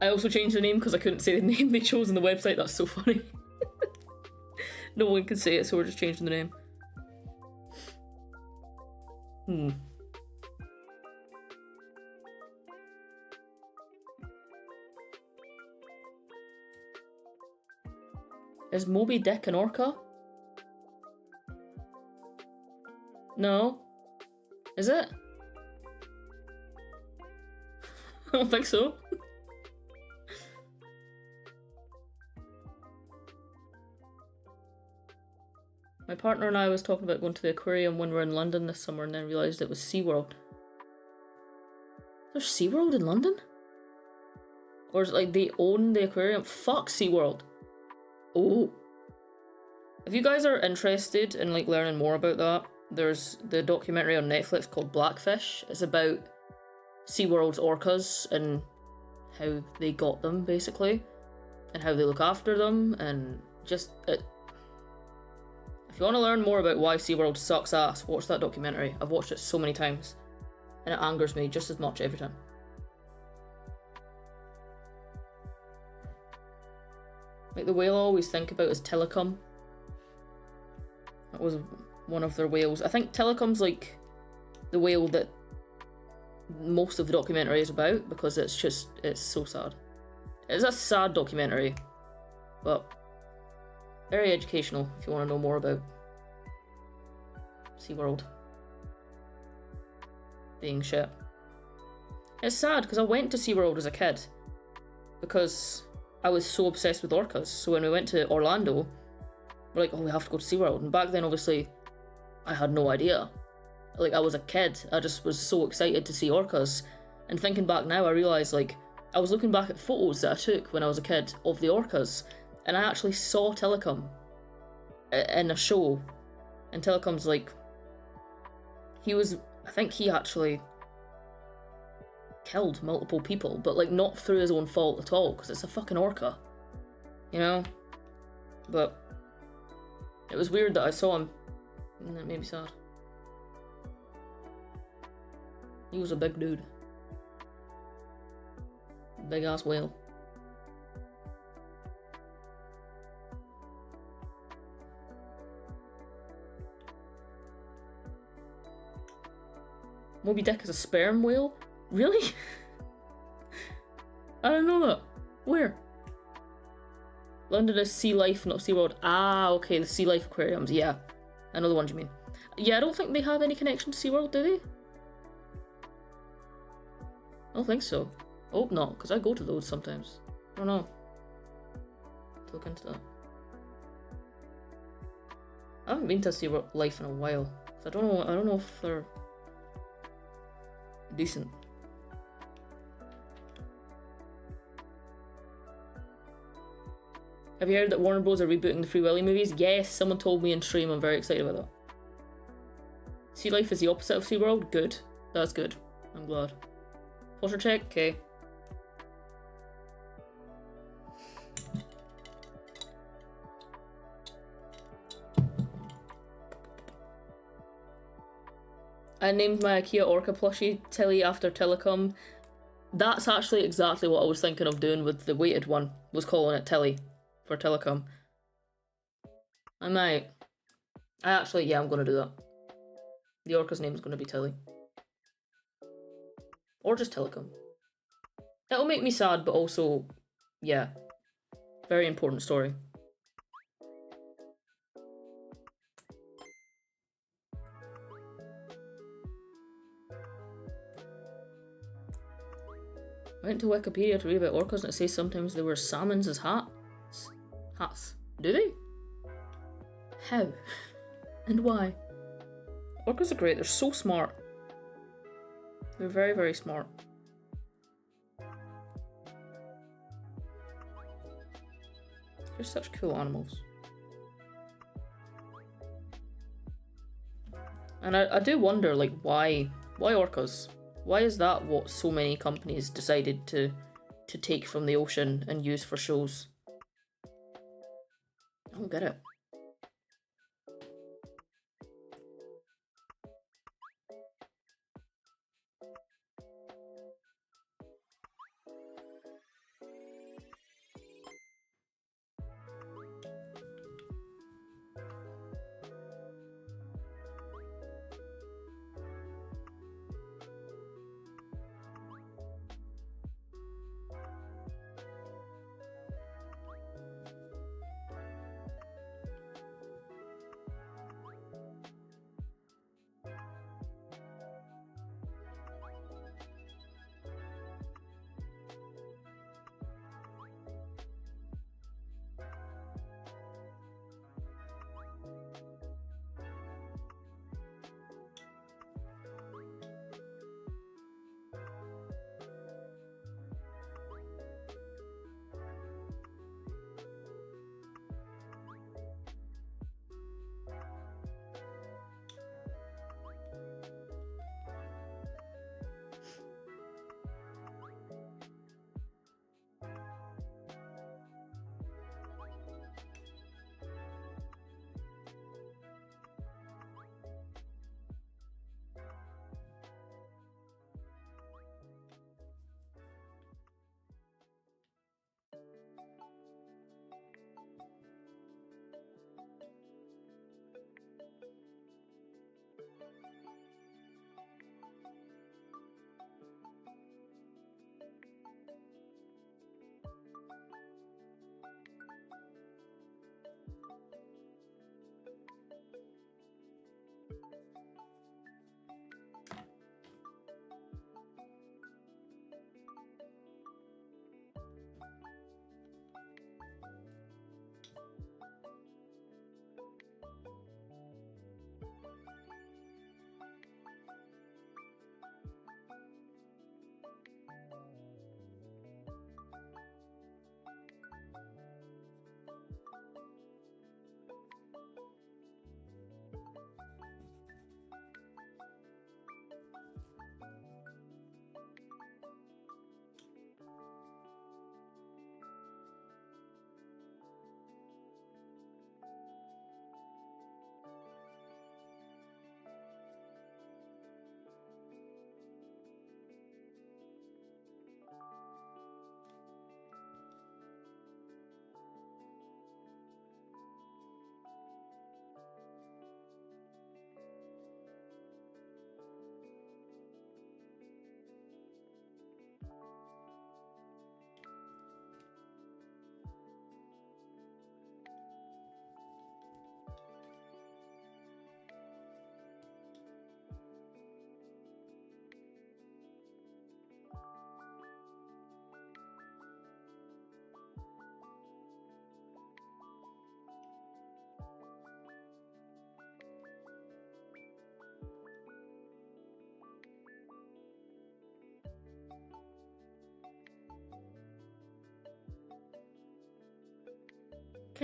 I also changed the name because I couldn't say the name they chose on the website. That's so funny. No one can say it, so we're just changing the name. Is Moby Dick an orca? No. Is it? I don't think so. My partner and I was talking about going to the aquarium when we were in London this summer and then realised it was SeaWorld. There's SeaWorld in London? Or is it like they own the aquarium? Fuck SeaWorld. Oh. If you guys are interested in like learning more about that, there's the documentary on Netflix called Blackfish. It's about SeaWorld's orcas and how they got them, basically. And how they look after them, and just... If you want to learn more about why SeaWorld sucks ass, watch that documentary. I've watched it so many times, and it angers me just as much every time. Like the whale I always think about is Taylorxhx. That was one of their whales. I think Taylorxhx's like the whale that most of the documentary is about, because it's so sad. It's a sad documentary, but very educational if you want to know more about SeaWorld being shit. It's sad because I went to SeaWorld as a kid because I was so obsessed with orcas. So when we went to Orlando, we're like, oh, we have to go to SeaWorld. And back then, obviously, I had no idea. Like, I was a kid. I just was so excited to see orcas. And thinking back now, I realised, like, I was looking back at photos that I took when I was a kid of the orcas, and I actually saw Taylorxhx in a show. And Taylorxhx's, like, I think he actually killed multiple people, but, like, not through his own fault at all, because it's a fucking orca. You know? But it was weird that I saw him, and that made me sad. He was a big dude. Big ass whale. Moby Dick is a sperm whale? Really? I don't know that. Where? London is Sea Life, not SeaWorld. Ah, okay, the Sea Life aquariums, yeah. I know the ones you mean. Yeah, I don't think they have any connection to SeaWorld, do they? I don't think so. I hope not, because I go to those sometimes. I don't know. Let's look into that. I haven't been to SeaWorld Life in a while. I don't know if they're decent. Have you heard that Warner Bros are rebooting the Free Willy movies? Yes, someone told me in stream. I'm very excited about that. Sea Life is the opposite of SeaWorld? Good. That's good. I'm glad. Posture check? Okay. I named my IKEA Orca plushie Tilly after Taylorxhx. That's actually exactly what I was thinking of doing with the weighted one, was calling it Tilly for Taylorxhx. I might. Yeah, I'm gonna do that. The orca's name is gonna be Tilly. Or just Taylorxhx. It'll make me sad, but also, yeah, very important story. I went to Wikipedia to read about orcas and it says sometimes they wear salmons as hats. Do they? How? And why? Orcas are great, they're so smart. They're very, very smart. They're such cool animals. And I do wonder, like, why orcas? Why is that what so many companies decided to take from the ocean and use for shows? I don't get it.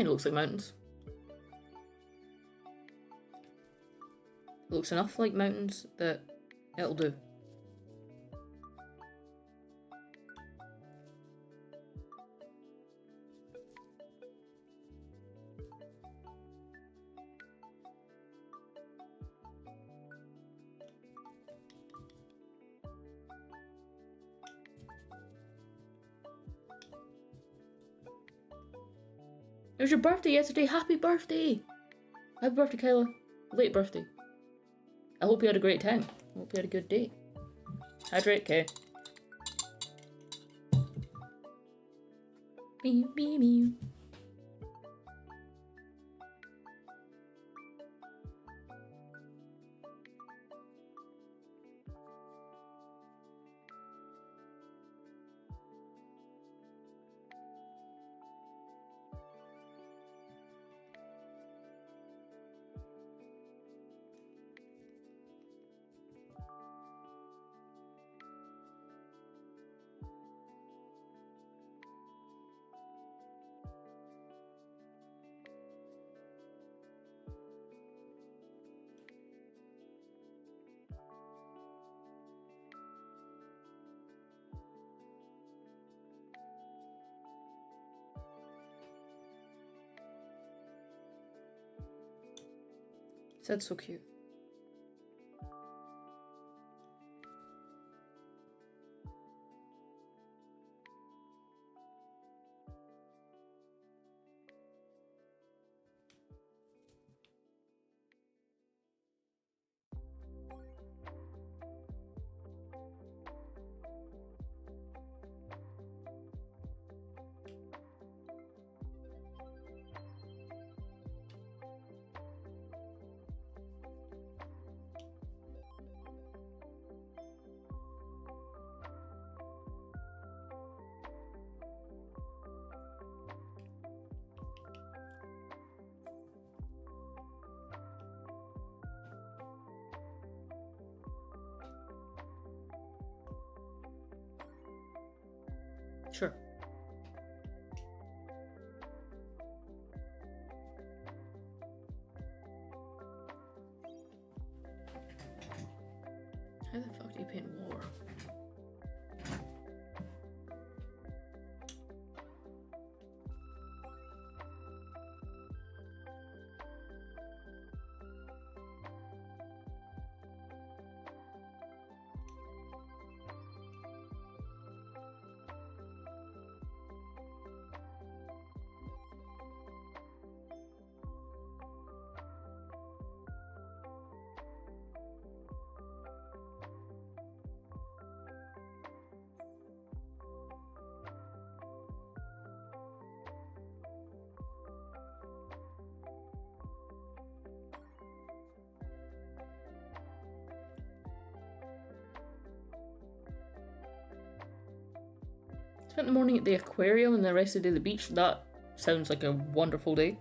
Kind of looks like mountains. It looks enough like mountains that it'll do. It was your birthday yesterday. Happy birthday! Happy birthday, Kyla. Late birthday. I hope you had a great time. I hope you had a good day. Hydrate, okay. Meow, meow, meow. That's so cute. Sure. How the fuck do you paint war? Spent the morning at the aquarium and the rest of the day at the beach. That sounds like a wonderful day.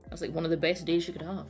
That's like one of the best days you could have.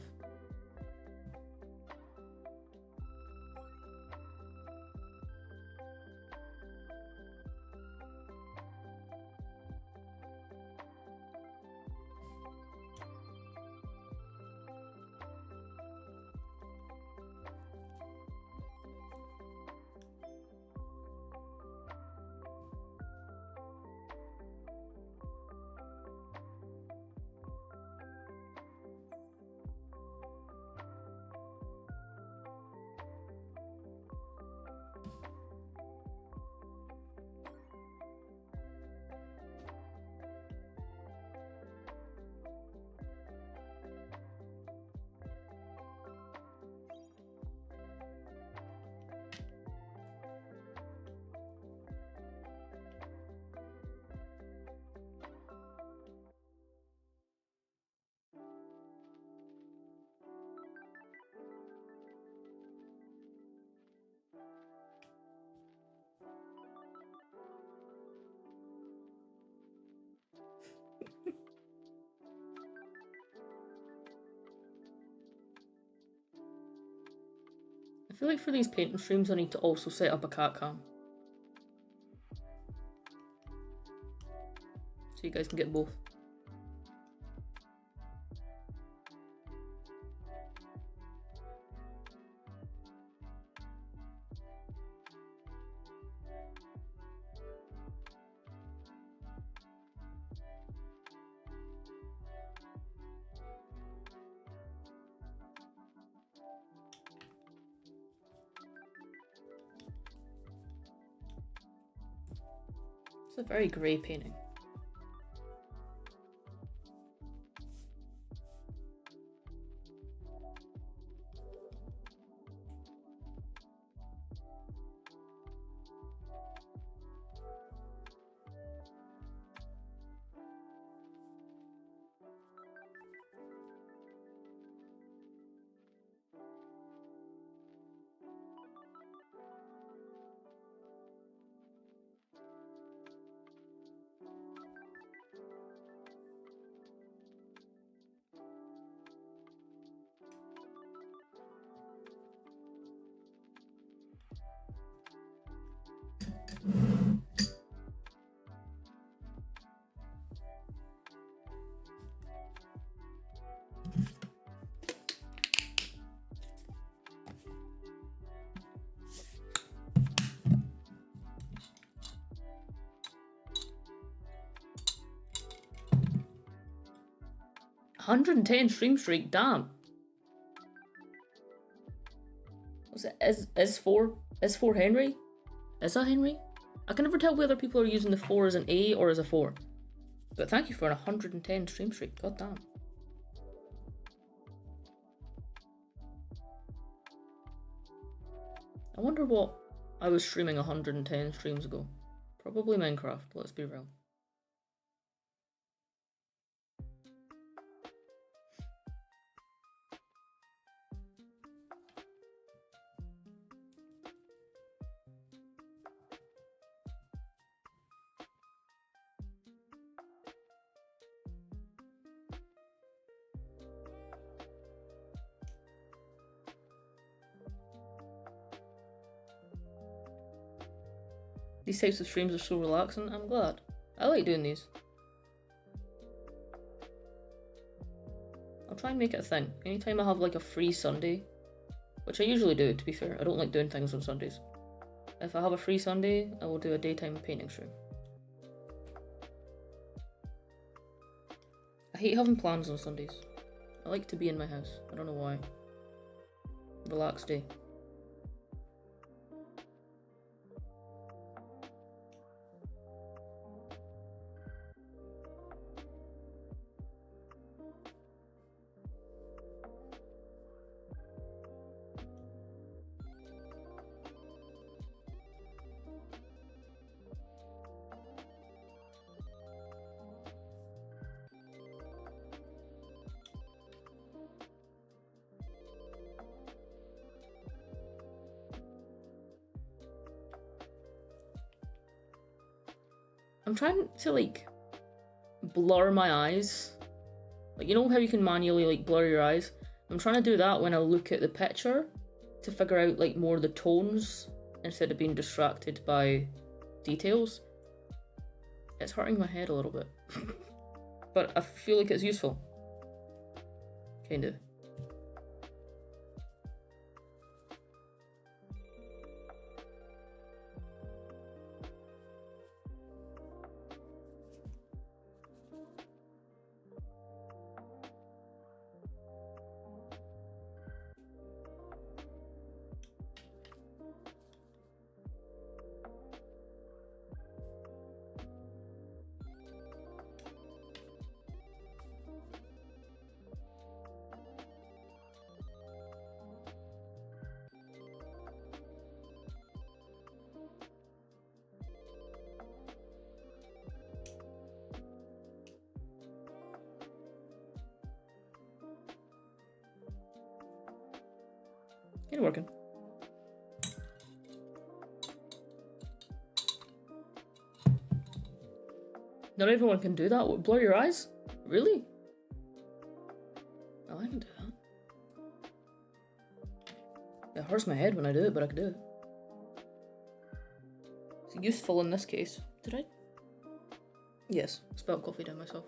I feel like for these painting streams I need to also set up a cat cam. So you guys can get both. It's a very grey painting. $110 stream streak, damn. What's it? S4 Henry? Is that Henry? I can never tell whether people are using the 4 as an A or as a 4. But thank you for an 110 stream streak, god damn. I wonder what I was streaming 110 streams ago. Probably Minecraft, let's be real. These types of streams are so relaxing, I'm glad. I like doing these. I'll try and make it a thing. Anytime I have like a free Sunday, which I usually do, to be fair, I don't like doing things on Sundays. If I have a free Sunday, I will do a daytime painting stream. I hate having plans on Sundays. I like to be in my house. I don't know why. Relaxed day. I'm trying to like blur my eyes. Like, you know how you can manually like blur your eyes? I'm trying to do that when I look at the picture to figure out like more the tones instead of being distracted by details. It's hurting my head a little bit. But I feel like it's useful. Kind of. It's working. Not everyone can do that. What, blur your eyes? Really? Oh, I can do that. It hurts my head when I do it, but I can do it. It's useful in this case. Did I? Yes, spilled coffee down myself.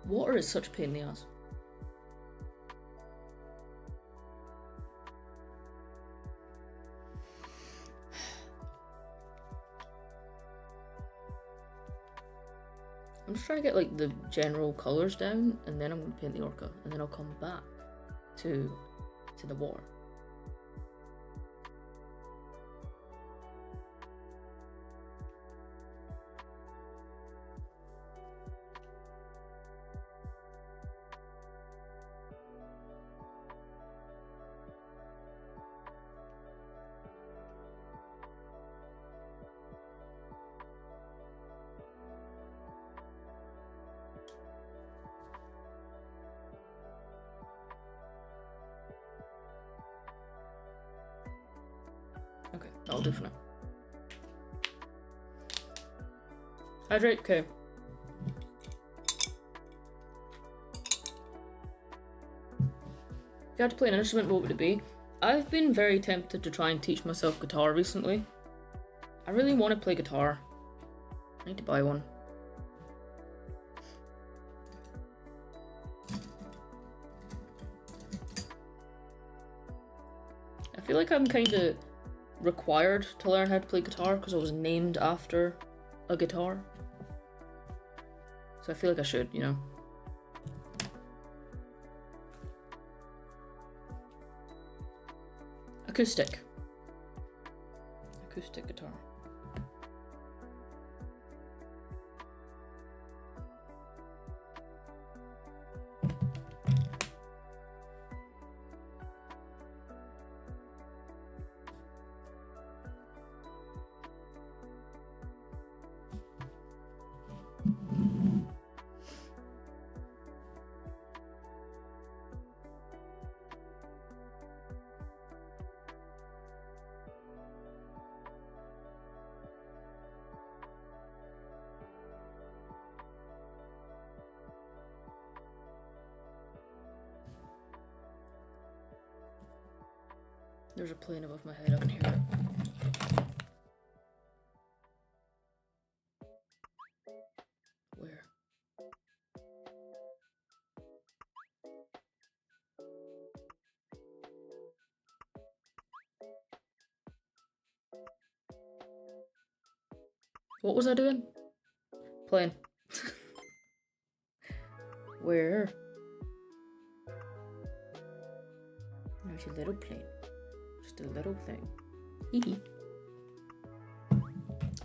Water is such a pain in the ass. I'm just trying to get like the general colours down, and then I'm going to paint the orca, and then I'll come back to the water. Okay, that'll do for now. Hydrate, okay. If you had to play an instrument, what would it be? I've been very tempted to try and teach myself guitar recently. I really want to play guitar. I need to buy one. I feel like I'm kind of required to learn how to play guitar because I was named after a guitar. So I feel like I should, you know. Acoustic guitar. There's a plane above my head, I can hear it. Where? What was I doing? Plane. Where? There's a little plane. Just a little thing. Hee.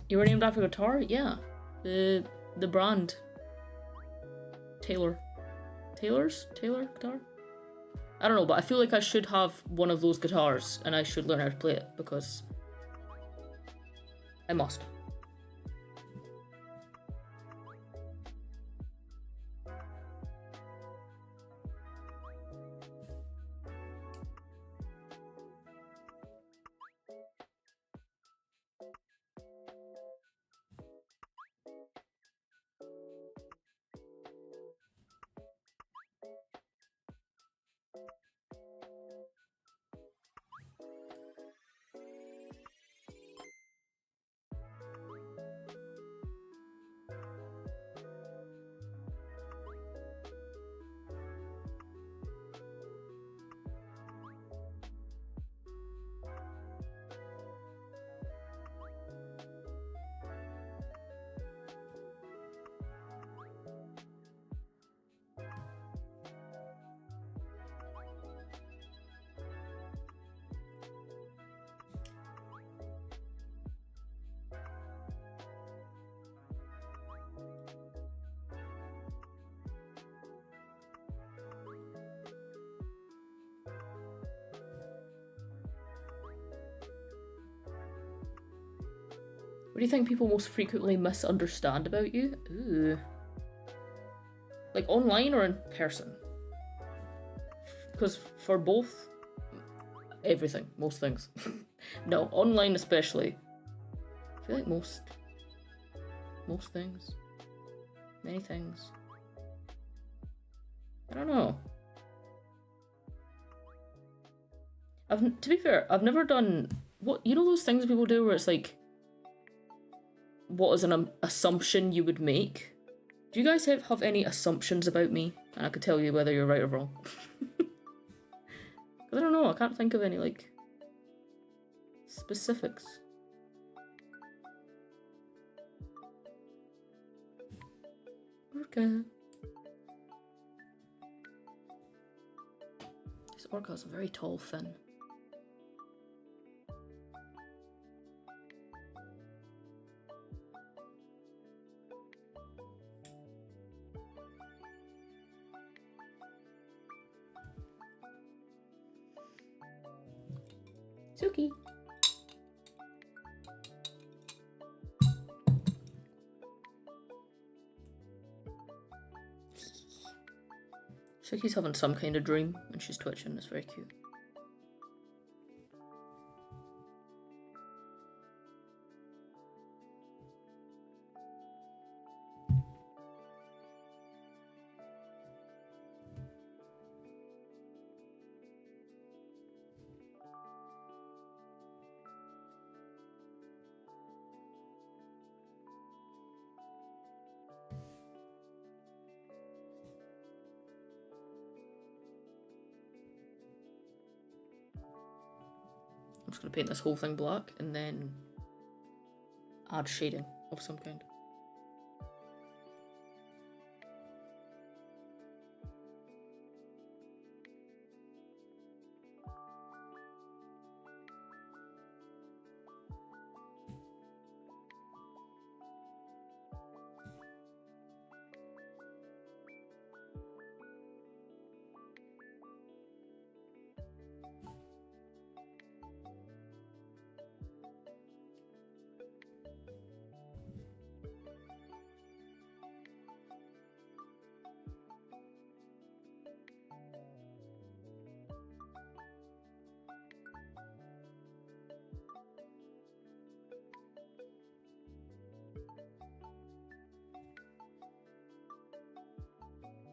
You were named after a guitar? Yeah. The brand. Taylor guitar? I don't know, but I feel like I should have one of those guitars and I should learn how to play it because I must. What do you think people most frequently misunderstand about you? Ooh. Like online or in person? Because for both, everything, most things. No, online especially. I feel like most things. Many things. I don't know. To be fair, I've never done what, you know those things people do where it's like, what is an assumption you would make? Do you guys have any assumptions about me? And I could tell you whether you're right or wrong. I don't know, I can't think of any, like, specifics. Orca. This orca is a very tall fin. Suki. Suki's having some kind of dream and she's twitching. It's very cute. I'm just going to paint this whole thing black and then add shading of some kind.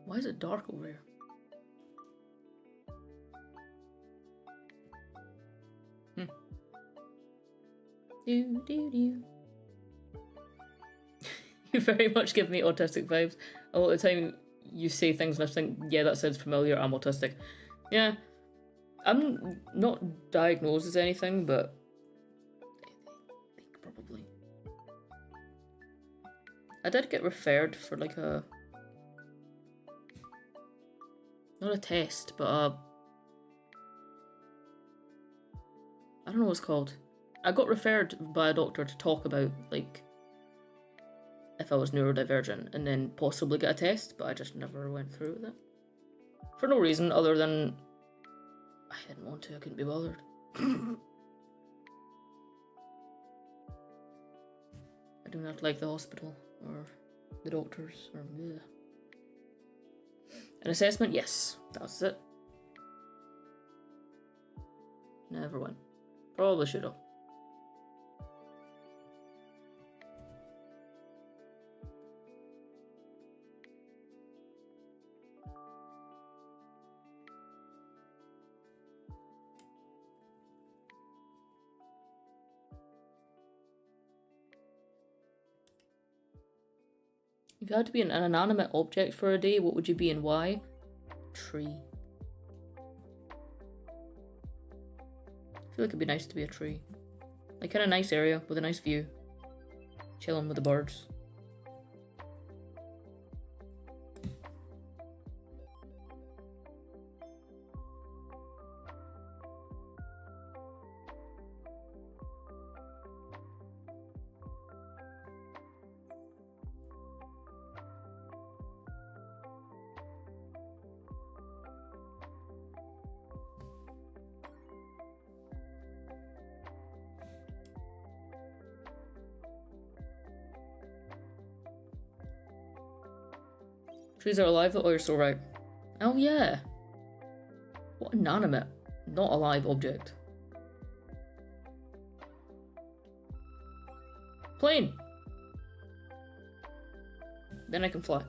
Why is it dark over here? Do do do. You very much give me autistic vibes. A lot of the time you say things and I think, yeah, that sounds familiar, I'm autistic. Yeah, I'm not diagnosed as anything, but I think probably. I did get referred for like a... not a test, but I don't know what it's called. I got referred by a doctor to talk about, like, if I was neurodivergent and then possibly get a test, but I just never went through with it. For no reason other than I didn't want to, I couldn't be bothered. I do not like the hospital or the doctors or bleh. An assessment? Yes, that's it. Never went. Probably should have. If you had to be an inanimate object for a day, what would you be and why? Tree. I feel like it'd be nice to be a tree. Like in a nice area with a nice view. Chilling with the birds. Trees are alive? Oh, you're so right. Oh yeah. What inanimate, not alive object. Plane! Then I can fly.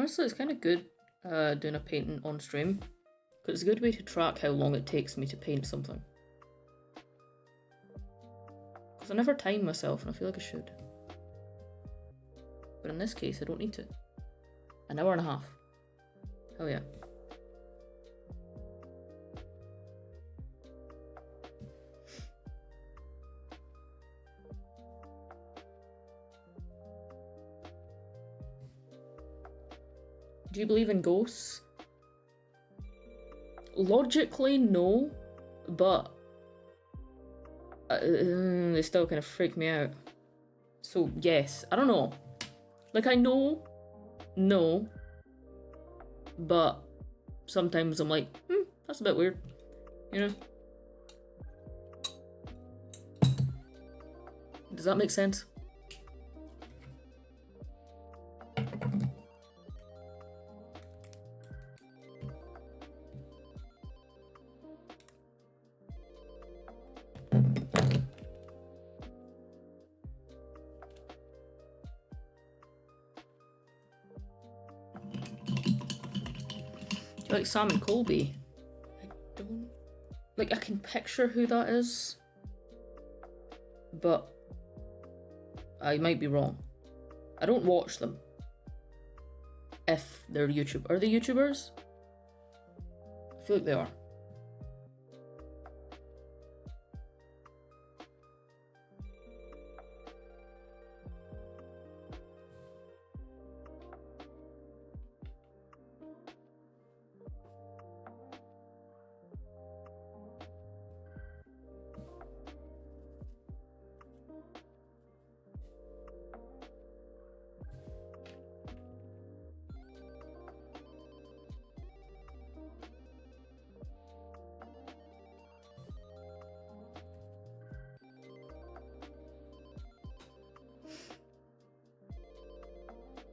Honestly, it's kind of good doing a painting on stream, because it's a good way to track how long it takes me to paint something. Because I never time myself, and I feel like I should. But in this case, I don't need to. An hour and a half. Hell yeah. Do you believe in ghosts? Logically, no, but they still kind of freak me out. So yes, I don't know. Like, I know, no, but sometimes I'm like, that's a bit weird, you know? Does that make sense? Like Sam and Colby. I don't... Like, I can picture who that is, but I might be wrong. I don't watch them. If they're YouTube. Are they YouTubers? I feel like they are.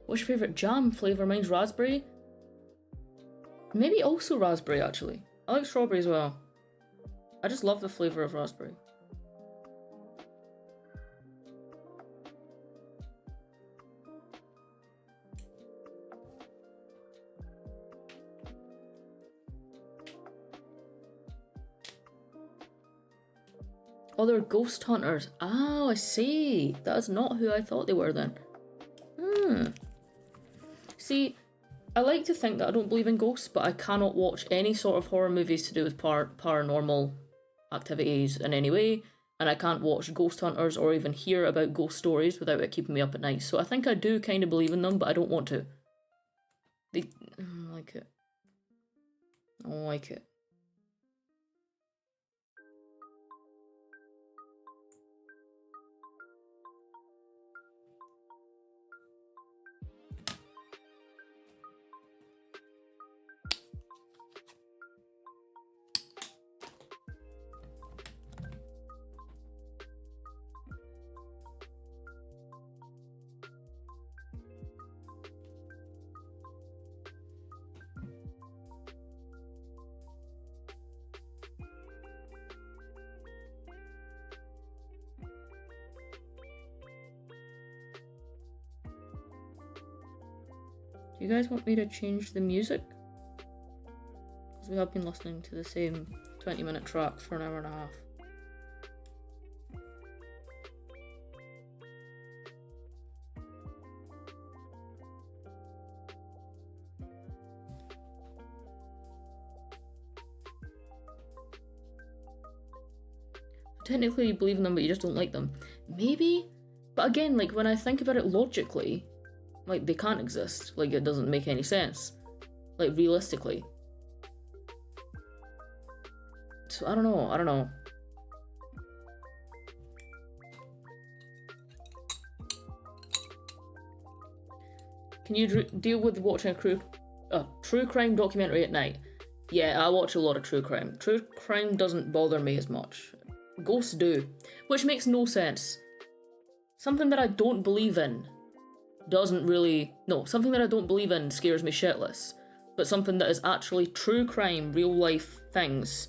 What's your favourite jam flavour? Mine's raspberry. Maybe also raspberry, actually. I like strawberry as well. I just love the flavour of raspberry. Oh, they're ghost hunters. Oh, I see. That is not who I thought they were then. See, I like to think that I don't believe in ghosts, but I cannot watch any sort of horror movies to do with paranormal activities in any way, and I can't watch ghost hunters or even hear about ghost stories without it keeping me up at night. So I think I do kind of believe in them, but I don't want to. I don't like it. I don't like it. Do you guys want me to change the music? Because we have been listening to the same 20-minute track for an hour and a half. Technically you believe in them, but you just don't like them. Maybe? But again, like, when I think about it logically, like, they can't exist. Like, it doesn't make any sense. Like, realistically. So, I don't know. Can you deal with watching a true crime documentary at night? Yeah, I watch a lot of true crime. True crime doesn't bother me as much. Ghosts do. Which makes no sense. Something that I don't believe in something that I don't believe in scares me shitless. But something that is actually true crime, real life things,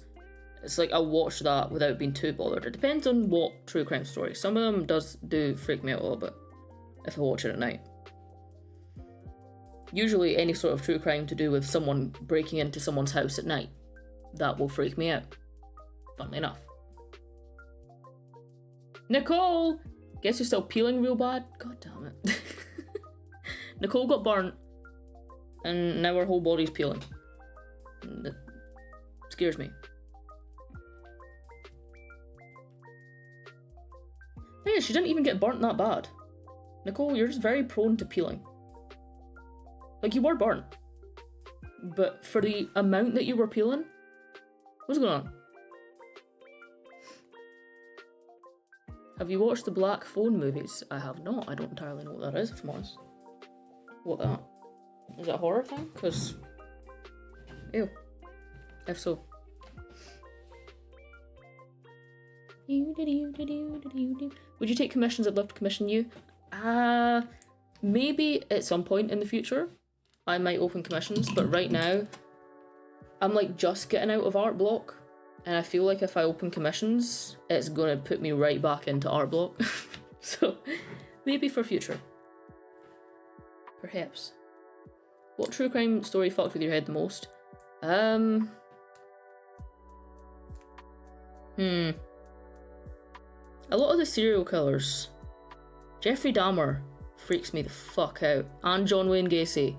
it's like I'll watch that without being too bothered. It depends on what true crime story. Some of them do freak me out a little bit if I watch it at night. Usually any sort of true crime to do with someone breaking into someone's house at night. That will freak me out. Funnily enough. Nicole! Guess you're still peeling real bad? God damn it. Nicole got burnt, and now her whole body's peeling. And it scares me. Yeah, she didn't even get burnt that bad. Nicole, you're just very prone to peeling. Like, you were burnt. But for the amount that you were peeling, what's going on? Have you watched the Black Phone movies? I have not. I don't entirely know what that is, if I'm honest. What that? Is it a horror thing? Because... ew. If so. Would you take commissions I'd love to commission you? Maybe at some point in the future I might open commissions, but right now I'm like just getting out of art block, and I feel like if I open commissions it's gonna put me right back into art block. So maybe for future. Perhaps. What true crime story fucked with your head the most? A lot of the serial killers. Jeffrey Dahmer freaks me the fuck out. And John Wayne Gacy.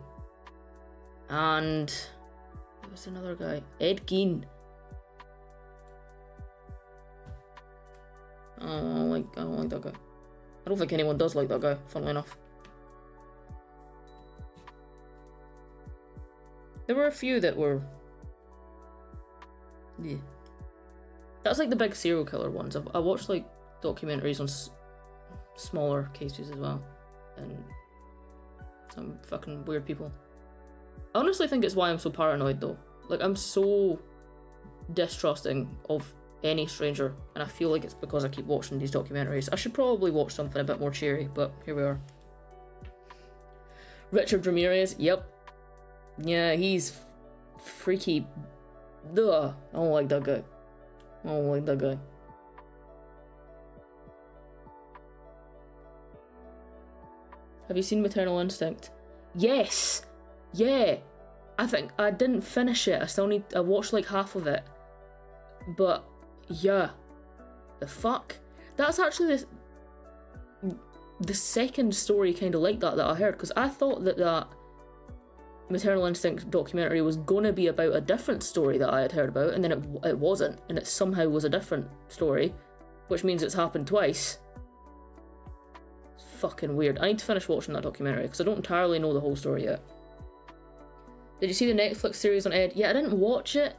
And... who was another guy? Ed Gein. I don't like that guy. I don't think anyone does like that guy, funnily enough. There were a few that were... yeah. That's like the big serial killer ones. I watched like documentaries on smaller cases as well, and some fucking weird people. I honestly think it's why I'm so paranoid though. Like, I'm so distrusting of any stranger, and I feel like it's because I keep watching these documentaries. I should probably watch something a bit more cheery, but here we are. Richard Ramirez, yep. Yeah, he's freaky. Ugh, I don't like that guy. I don't like that guy. Have you seen Maternal Instinct? Yes! Yeah! I think I didn't finish it. I watched like half of it. But, yeah. The fuck? That's actually the second story kind of like that I heard, because I thought that Maternal Instinct documentary was gonna be about a different story that I had heard about, and then it wasn't, and it somehow was a different story, which means it's happened twice. It's fucking weird. I need to finish watching that documentary because I don't entirely know the whole story yet. Did you see the Netflix series on Ed? Yeah, I didn't watch it.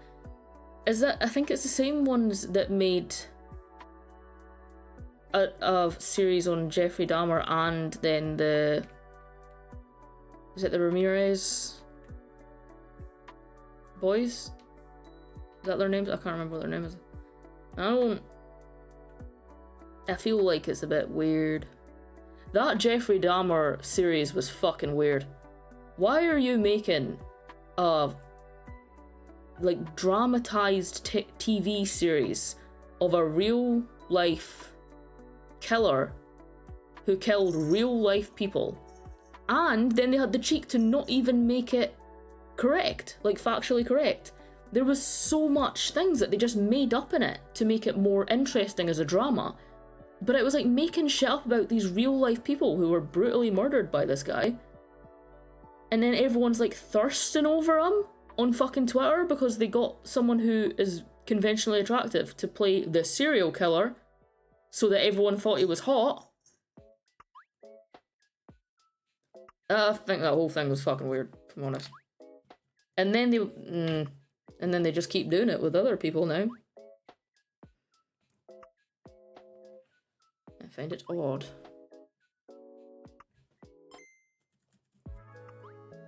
I think it's the same ones that made a series on Jeffrey Dahmer, and then is it the Ramirez boys? Is that their names? I can't remember what their name is. I feel like it's a bit weird. That Jeffrey Dahmer series was fucking weird. Why are you making a like dramatized TV series of a real life killer who killed real life people, and then they had the cheek to not even make it correct, like factually correct? There was so much things that they just made up in it to make it more interesting as a drama, but it was like making shit up about these real life people who were brutally murdered by this guy, and then everyone's like thirsting over him on fucking Twitter because they got someone who is conventionally attractive to play the serial killer so that everyone thought he was hot. I think that whole thing was fucking weird, if I'm honest. And then they just keep doing it with other people now. I find it odd.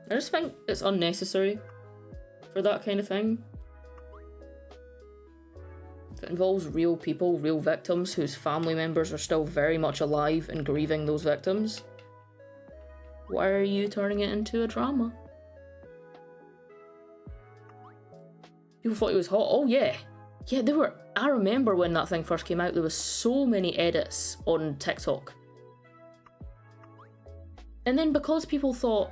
I just think it's unnecessary for that kind of thing. If it involves real people, real victims whose family members are still very much alive and grieving those victims, why are you turning it into a drama? People thought he was hot. Oh yeah. Yeah, I remember when that thing first came out, there was so many edits on TikTok. And then because people thought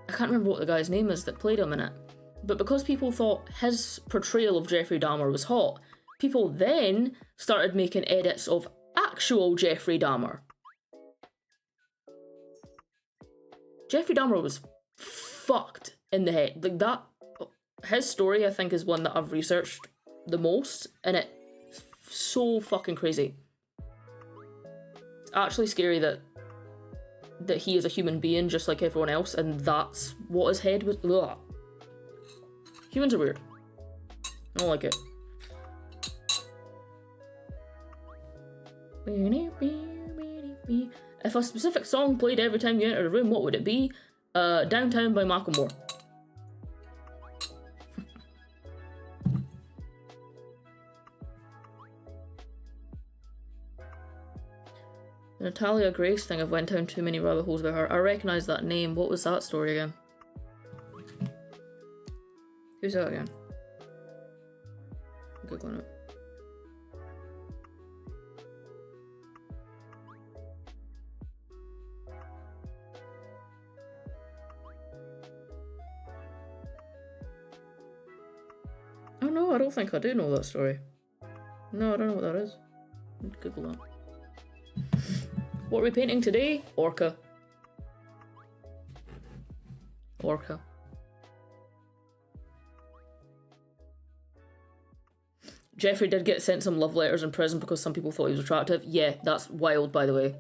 I can't remember what the guy's name is that played him in it. But because people thought his portrayal of Jeffrey Dahmer was hot, people then started making edits of actual Jeffrey Dahmer. Jeffrey Dahmer was fucked in the head. Like that, his story I think is one that I've researched the most, and it's so fucking crazy. It's actually scary that he is a human being just like everyone else, and that's what his head was. Ugh. Humans are weird. I don't like it. If a specific song played every time you entered a room, what would it be? Downtown by Macklemore. The Natalia Grace thing, I've went down too many rabbit holes with her. I recognise that name. What was that story again? Who's that again? I'm Googling it. Oh no, I don't think I do know that story. No, I don't know what that is. Google that. What are we painting today? Orca. Orca. Jeffrey did get sent some love letters in prison because some people thought he was attractive. Yeah, that's wild, by the way.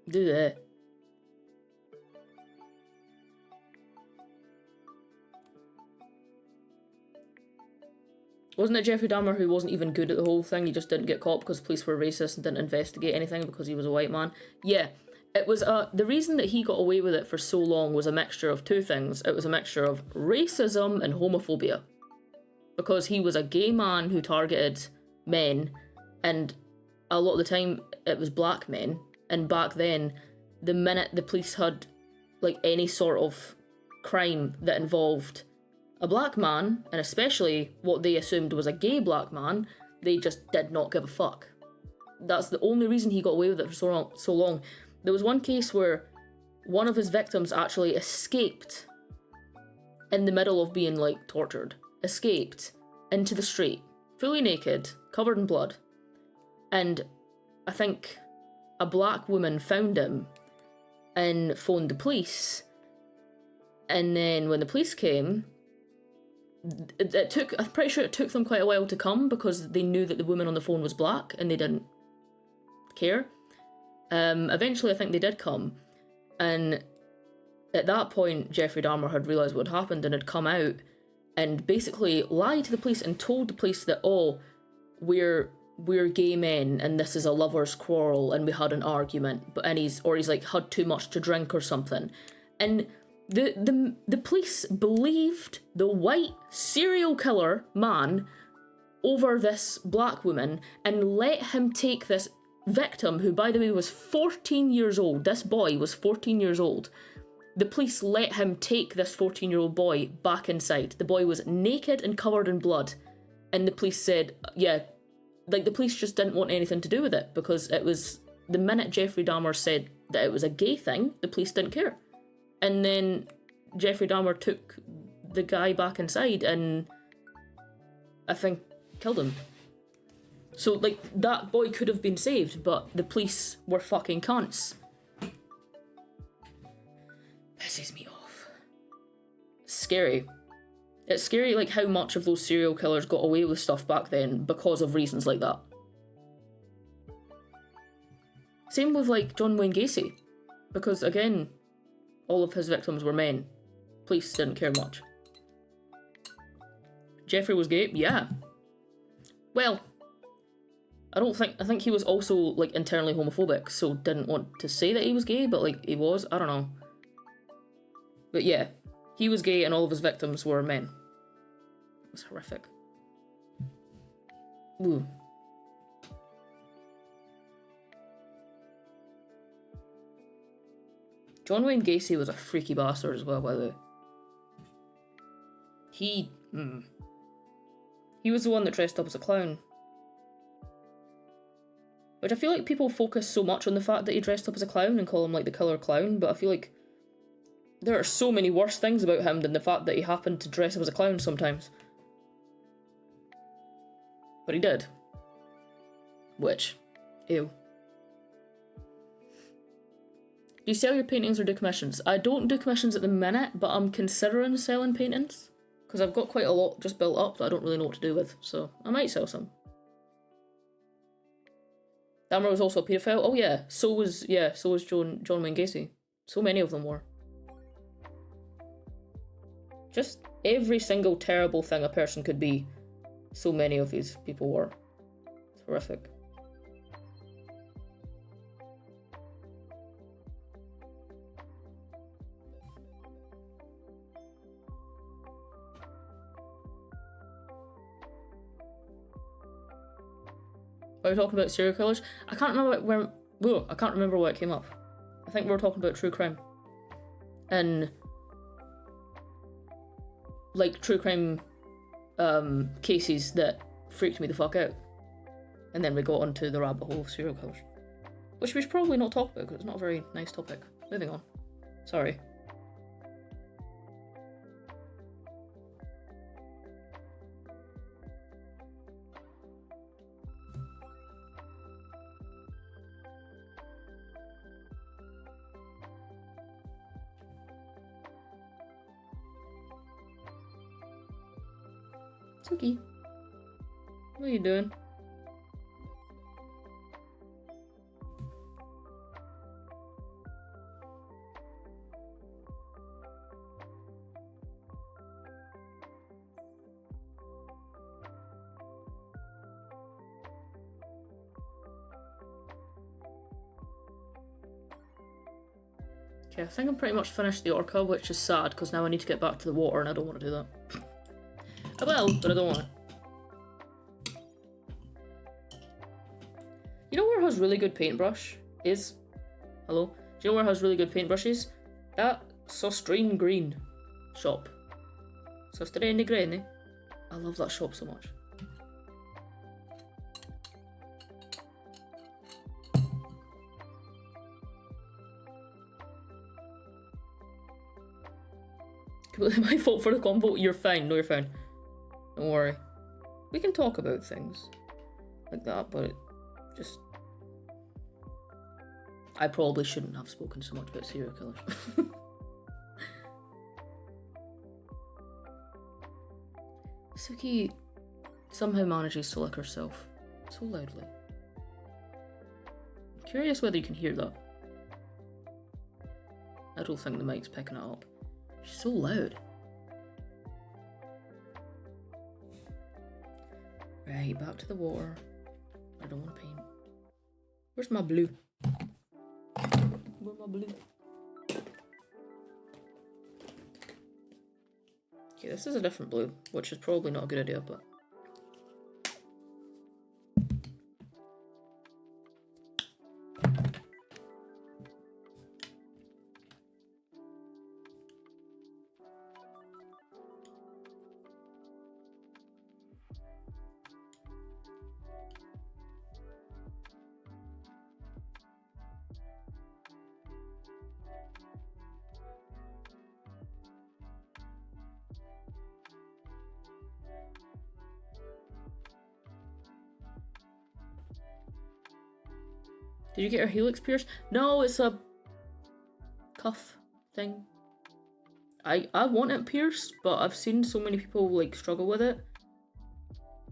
Do that. Wasn't it Jeffrey Dahmer who wasn't even good at the whole thing? He just didn't get caught because police were racist and didn't investigate anything because he was a white man? Yeah, it was the reason that he got away with it for so long was a mixture of two things. It was a mixture of racism and homophobia. Because he was a gay man who targeted men, and a lot of the time it was black men. And back then, the minute the police had like any sort of crime that involved a black man, and especially what they assumed was a gay black man, they just did not give a fuck. That's the only reason he got away with it for so long. There was one case where one of his victims actually escaped in the middle of being like tortured. Escaped into the street, fully naked, covered in blood. And I think a black woman found him and phoned the police. And then when the police came, I'm pretty sure it took them quite a while to come because they knew that the woman on the phone was black and they didn't care. Eventually I think they did come, and at that point Jeffrey Dahmer had realised what had happened and had come out and basically lied to the police and told the police that, oh, we're gay men and this is a lover's quarrel and we had an argument, he's like had too much to drink or something. And the police believed the white serial killer man over this black woman and let him take this victim, who by the way was 14 years old. This boy was 14 years old. The police let him take this 14-year-old boy back inside. The boy was naked and covered in blood. And the police said, yeah, like the police just didn't want anything to do with it because it was, the minute Jeffrey Dahmer said that it was a gay thing, the police didn't care. And then Jeffrey Dahmer took the guy back inside and I think killed him. So, like, that boy could have been saved, but the police were fucking cunts. Pisses me off. Scary. It's scary, like, how much of those serial killers got away with stuff back then because of reasons like that. Same with, like, John Wayne Gacy. Because, again, all of his victims were men. Police didn't care much. Jeffrey was gay? Yeah. Well, I think he was also, like, internally homophobic, so didn't want to say that he was gay, but, like, he was. I don't know. But yeah, he was gay and all of his victims were men. It was horrific. Ooh. John Wayne Gacy was a freaky bastard as well, by the way. He was the one that dressed up as a clown. Which I feel like people focus so much on the fact that he dressed up as a clown and call him, like, the killer clown, but I feel like There are so many worse things about him than the fact that he happened to dress up as a clown sometimes. But he did. Which, ew. Do you sell your paintings or do commissions? I don't do commissions at the minute, but I'm considering selling paintings. Because I've got quite a lot just built up that I don't really know what to do with, so I might sell some. Dammer was also a paedophile. Oh yeah, so was John Wayne Gacy. So many of them were. Just every single terrible thing a person could be, so many of these people were. It's horrific. Are we talking about serial killers? I can't remember where. Whoa, I can't remember why it came up. I think we were talking about true crime. And like true crime cases that freaked me the fuck out. And then we got onto the rabbit hole of serial killers. Which we should probably not talk about because it's not a very nice topic. Moving on. Sorry. Suki, what are you doing? Okay, I think I'm pretty much finished the orca, which is sad because now I need to get back to the water and I don't want to do that. I will, but I don't want to. You know where has really good paintbrush is? Hello? Do you know where has really good paintbrushes? That Sostrine Green shop. Sostrine Green. I love that shop so much. Completely my fault for the combo. You're fine. No, you're fine. Don't worry. We can talk about things like that, but just... I probably shouldn't have spoken so much about serial killers. Suki somehow manages to lick herself so loudly. I'm curious whether you can hear that. I don't think the mic's picking it up. She's so loud. Right, back to the water. I don't want to paint. Where's my blue? Where's my blue? Okay, this is a different blue, which is probably not a good idea, but... Did you get her helix pierced? No, it's a cuff thing. I want it pierced, but I've seen so many people like struggle with it.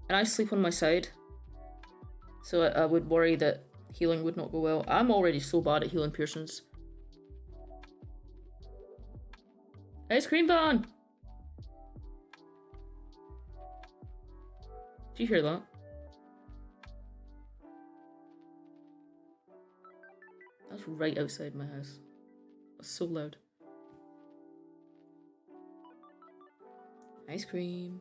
And I sleep on my side. So I would worry that healing would not go well. I'm already so bad at healing piercings. Ice cream van! Did you hear that? That's right outside my house. That's so loud. Ice cream.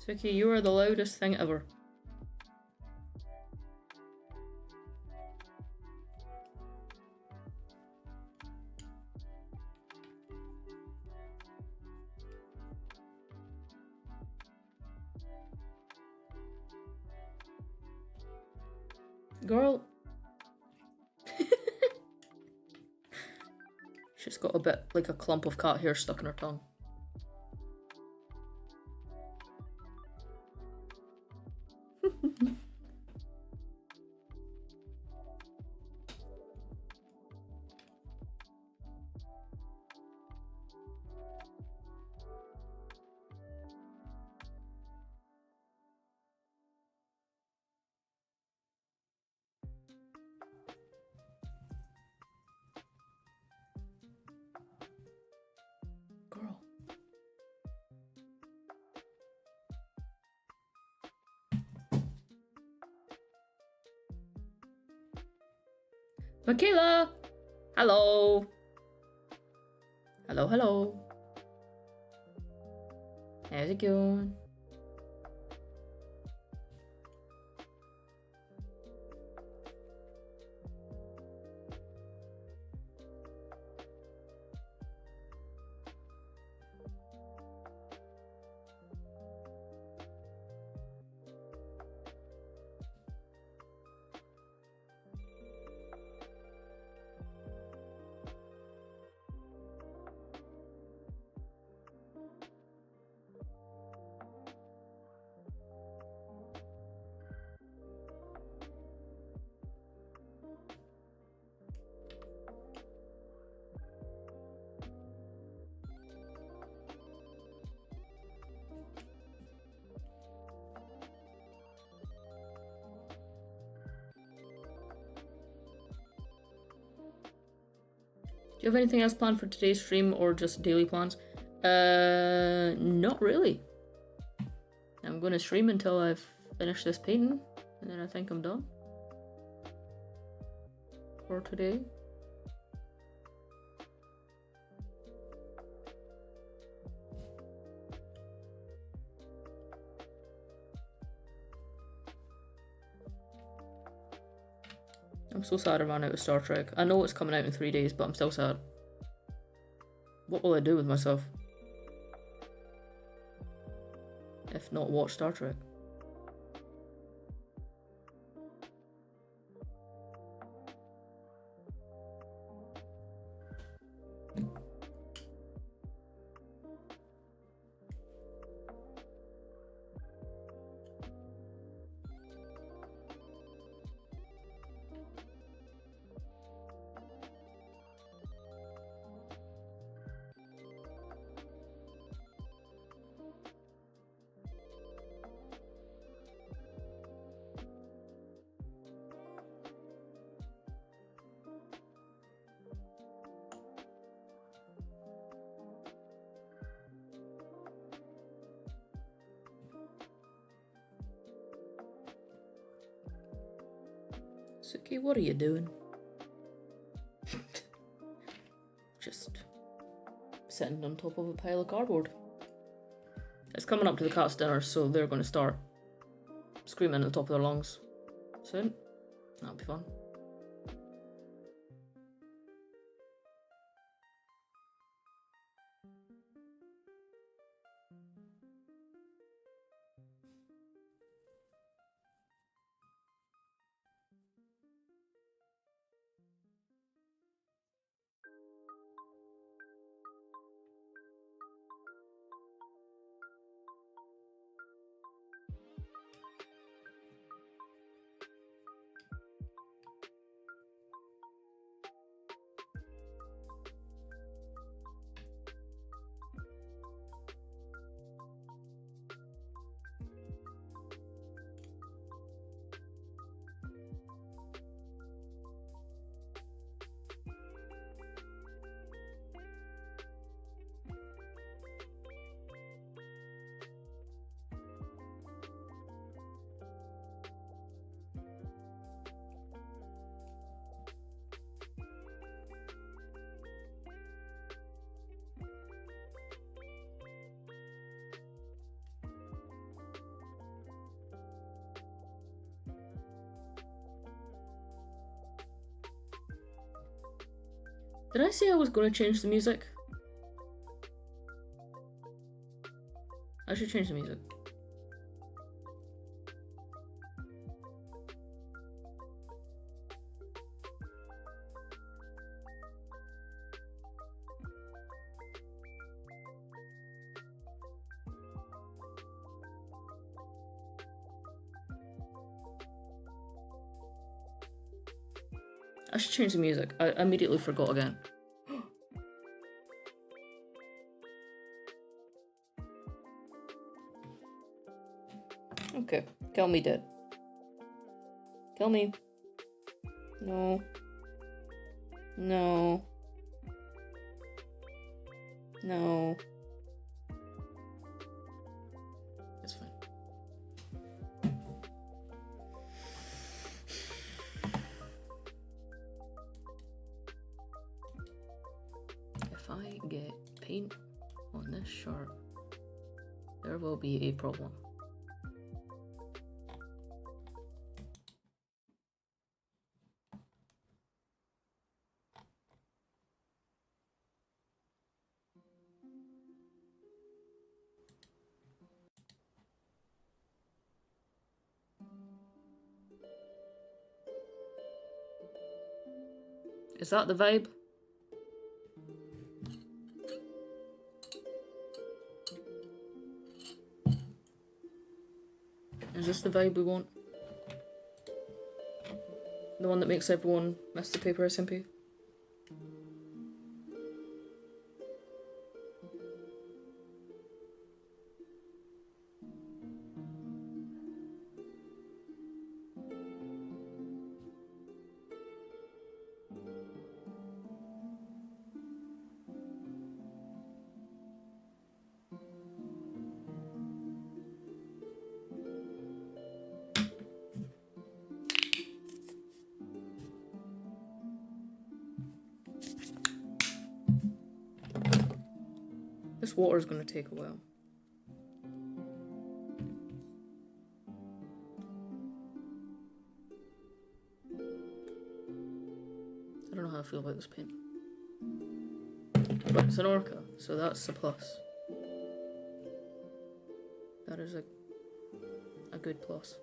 Suki, you are the loudest thing ever. Girl. She's got a bit like a clump of cat hair stuck in her tongue. Girl. Michaela! Hello! Hello, hello. How's it going? Do you have anything else planned for today's stream or just daily plans? Not really. I'm gonna stream until I've finished this painting, and then I think I'm done for today. I'm so sad I ran out of Star Trek. I know it's coming out in 3 days, but I'm still sad. What will I do with myself if not watch Star Trek? Suki, what are you doing? Just sitting on top of a pile of cardboard. It's coming up to the cat's dinner, so they're going to start screaming at the top of their lungs soon. That'll be fun. Did I say I was going to change the music? I should change the music. I should change the music. I immediately forgot again. Okay, kill me dead. Kill me. No. No. No. It's fine. If I get paint on this shirt, there will be a problem. Is that the vibe? Is this the vibe we want? The one that makes everyone miss the paper SMP? This water's gonna take a while. I don't know how I feel about this paint. But it's an orca, so that's a plus. That is a good plus.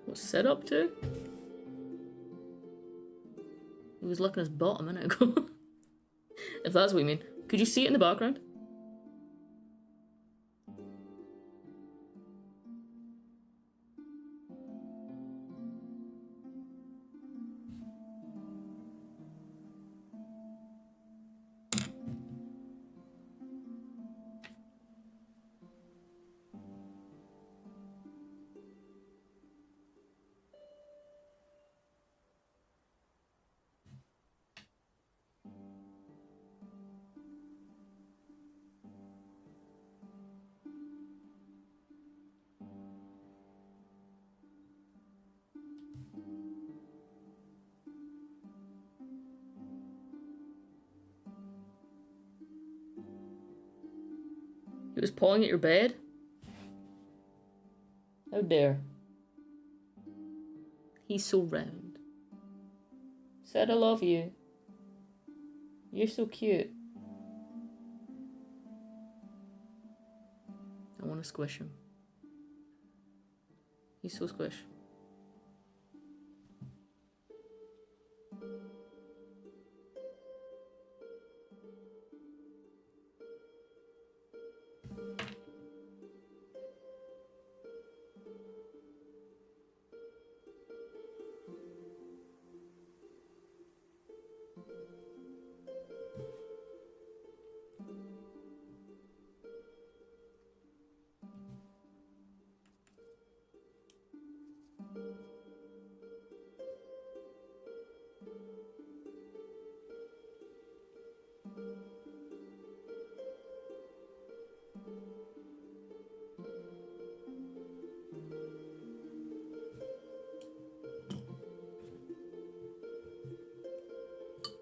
What's Sid up to? He was licking his butt a minute ago. If that's what you mean. Could you see it in the background? He was pawing at your bed? How dare. He's so round. Said I love you. You're so cute. I want to squish him. He's so squish.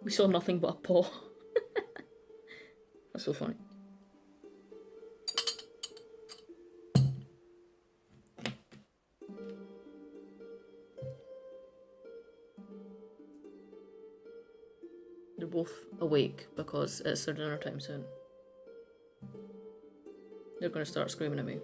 We saw nothing but a paw. That's so funny. They're both awake because it's their dinner time soon. They're gonna start screaming at me.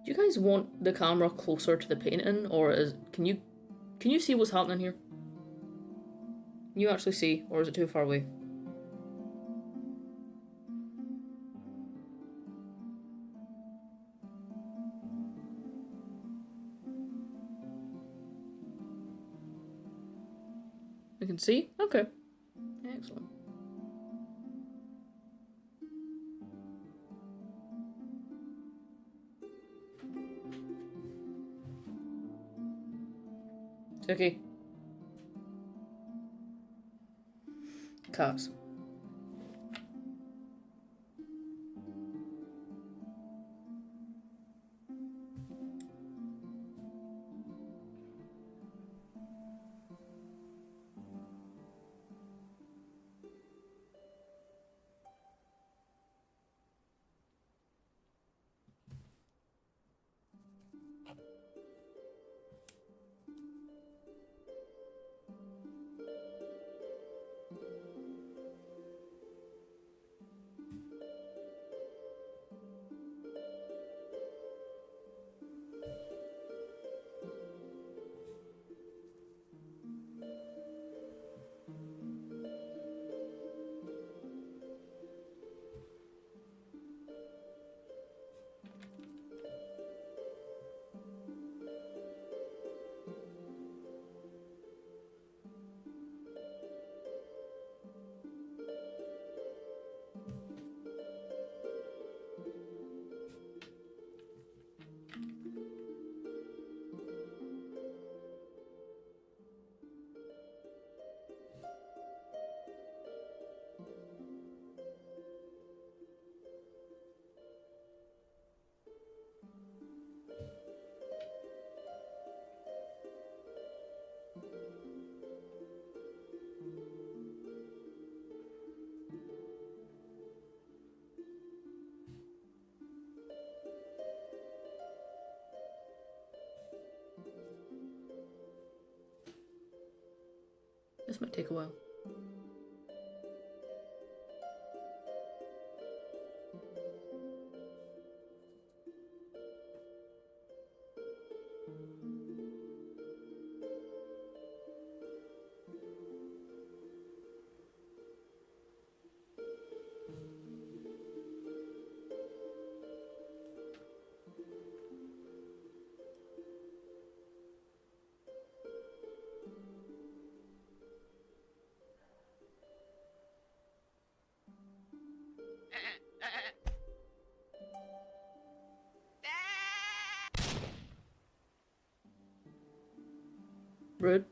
Do you guys want the camera closer to the painting, or can you see what's happening here? Can you actually see, or is it too far away? You can see? Okay. Excellent. Okay. Cats. This might take a while. Rude.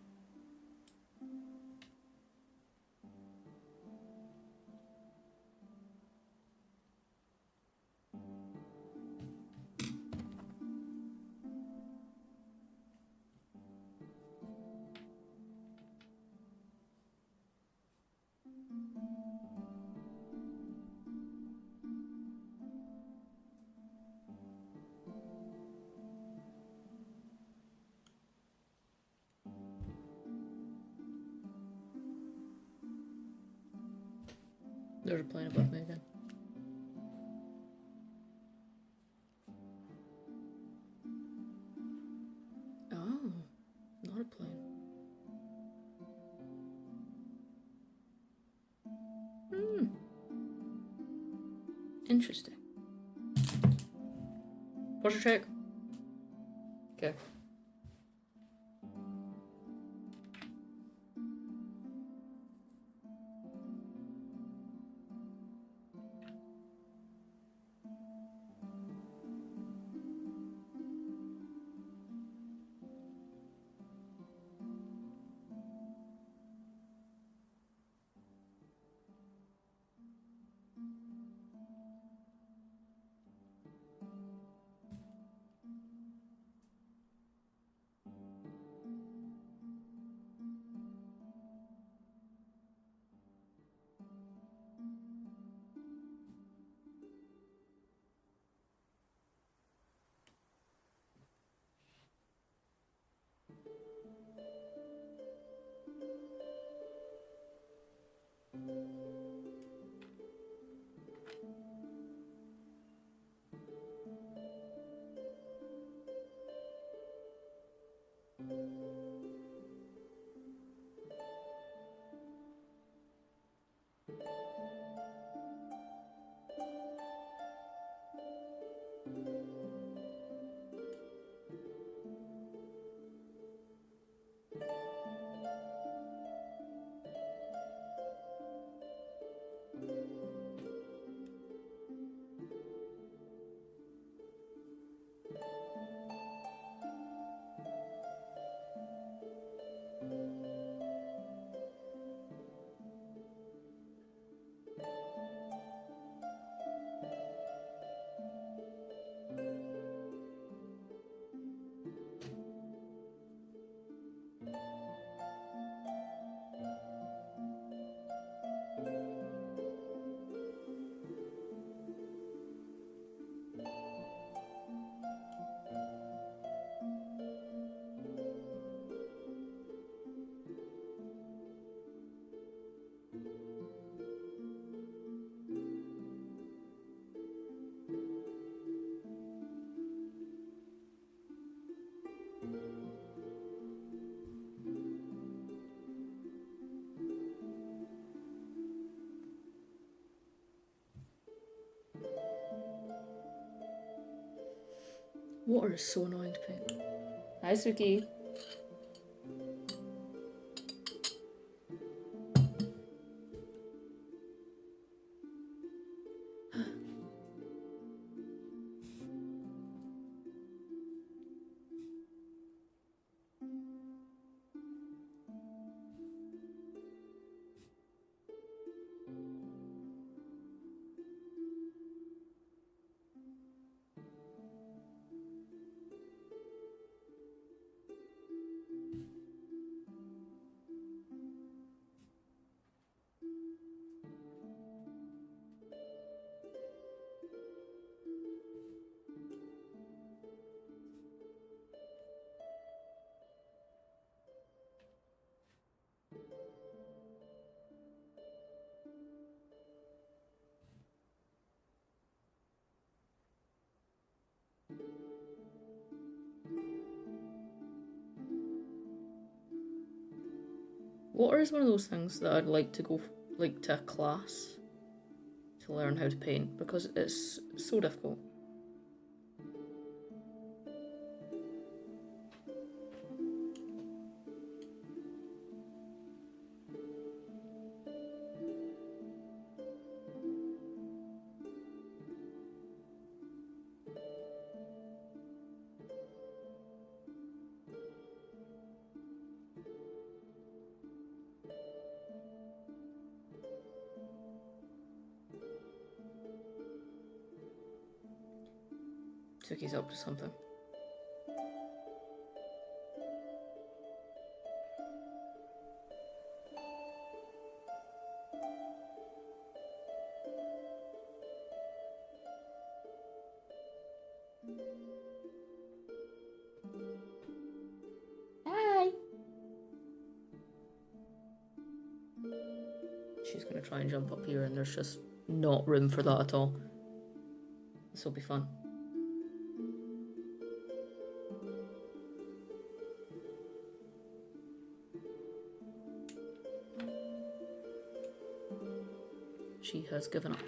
There's a plane above me again. Oh, not a plane. Hmm. Interesting. Posture check. Okay. Water is so annoying to paint. Hi, Suki. Water is one of those things that I'd like to go to a class to learn how to paint because it's so difficult. Suki's up to something. Hi! She's gonna try and jump up here and there's just not room for that at all. This will be fun. She has given up.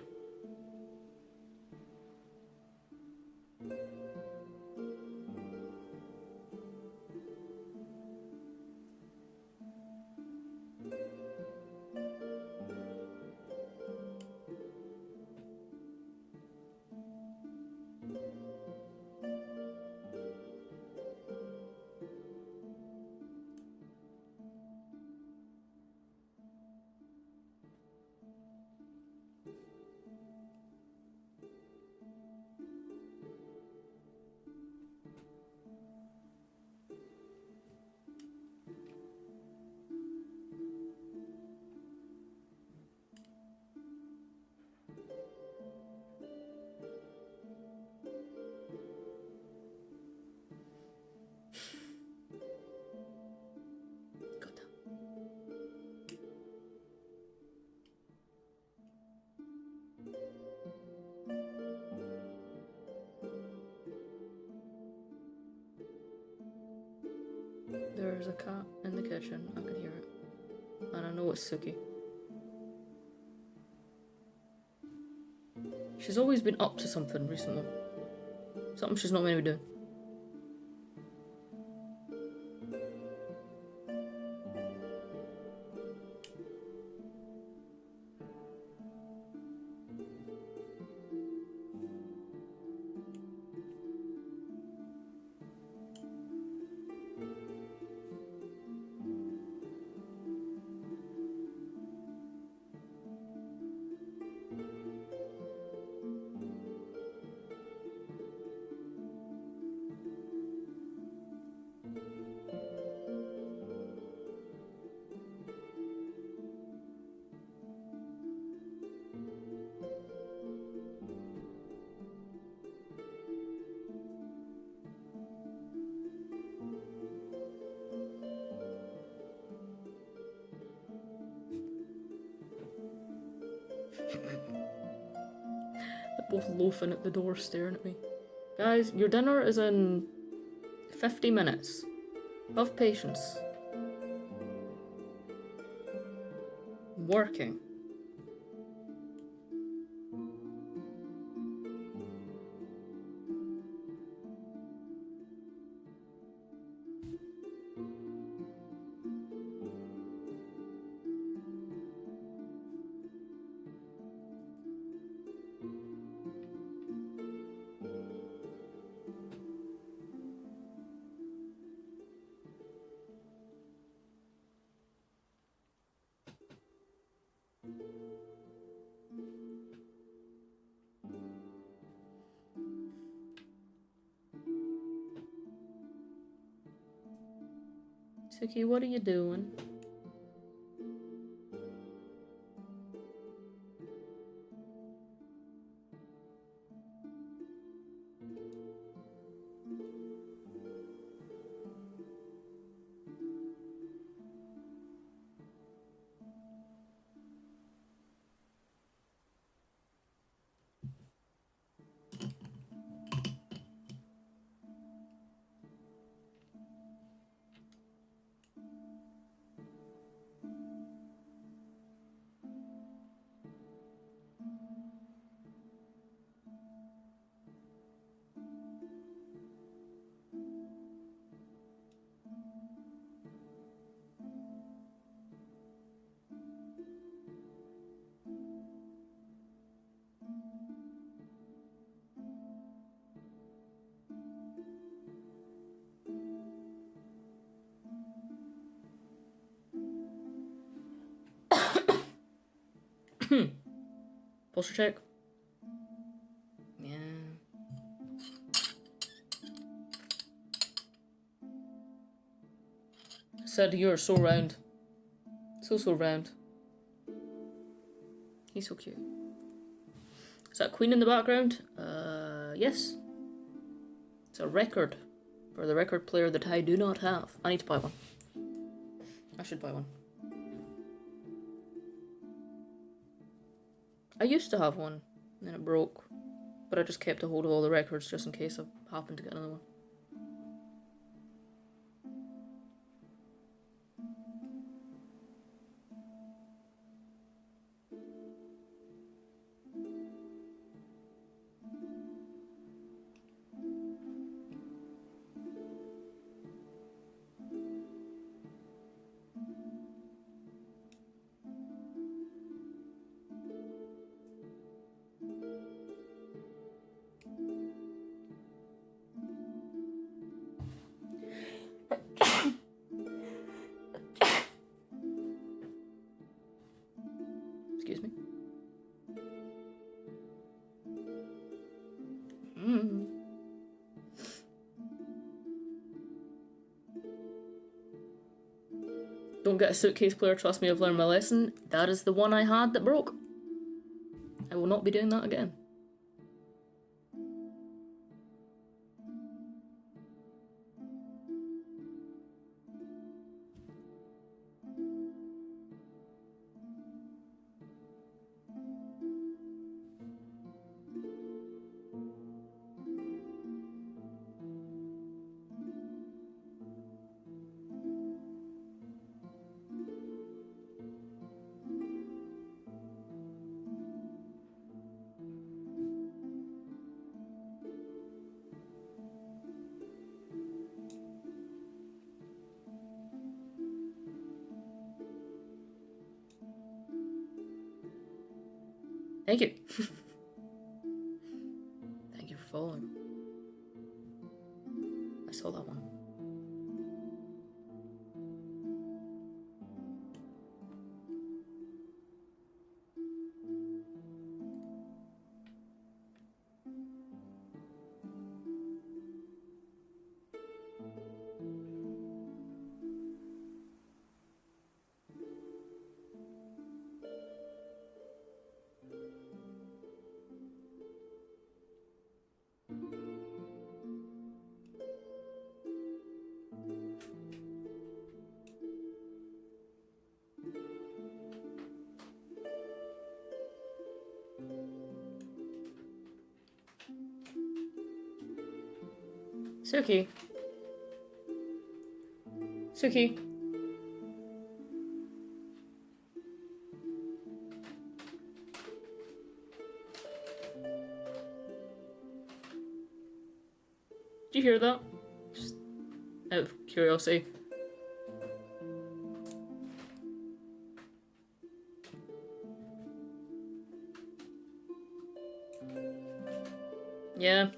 There's a cat in the kitchen. I can hear it. And I know it's Suki. She's always been up to something recently. Something she's not meant to be doing. They're both loafing at the door staring at me. Guys, your dinner is in 50 minutes. Have patience. I'm working. Suki, what are you doing? Posture check. Yeah. Said you're so round. So round. He's so cute. Is that Queen in the background? Yes. It's a record for the record player that I do not have. I need to buy one. I should buy one. I used to have one, and then it broke. But I just kept a hold of all the records just in case I happened to get another one. Excuse me. Don't get a suitcase player, trust me, I've learned my lesson. That is the one I had that broke. I will not be doing that again. Thank you. Thank you for following. I saw that one. Suki. Suki. Did you hear that? Just out of curiosity. Yeah.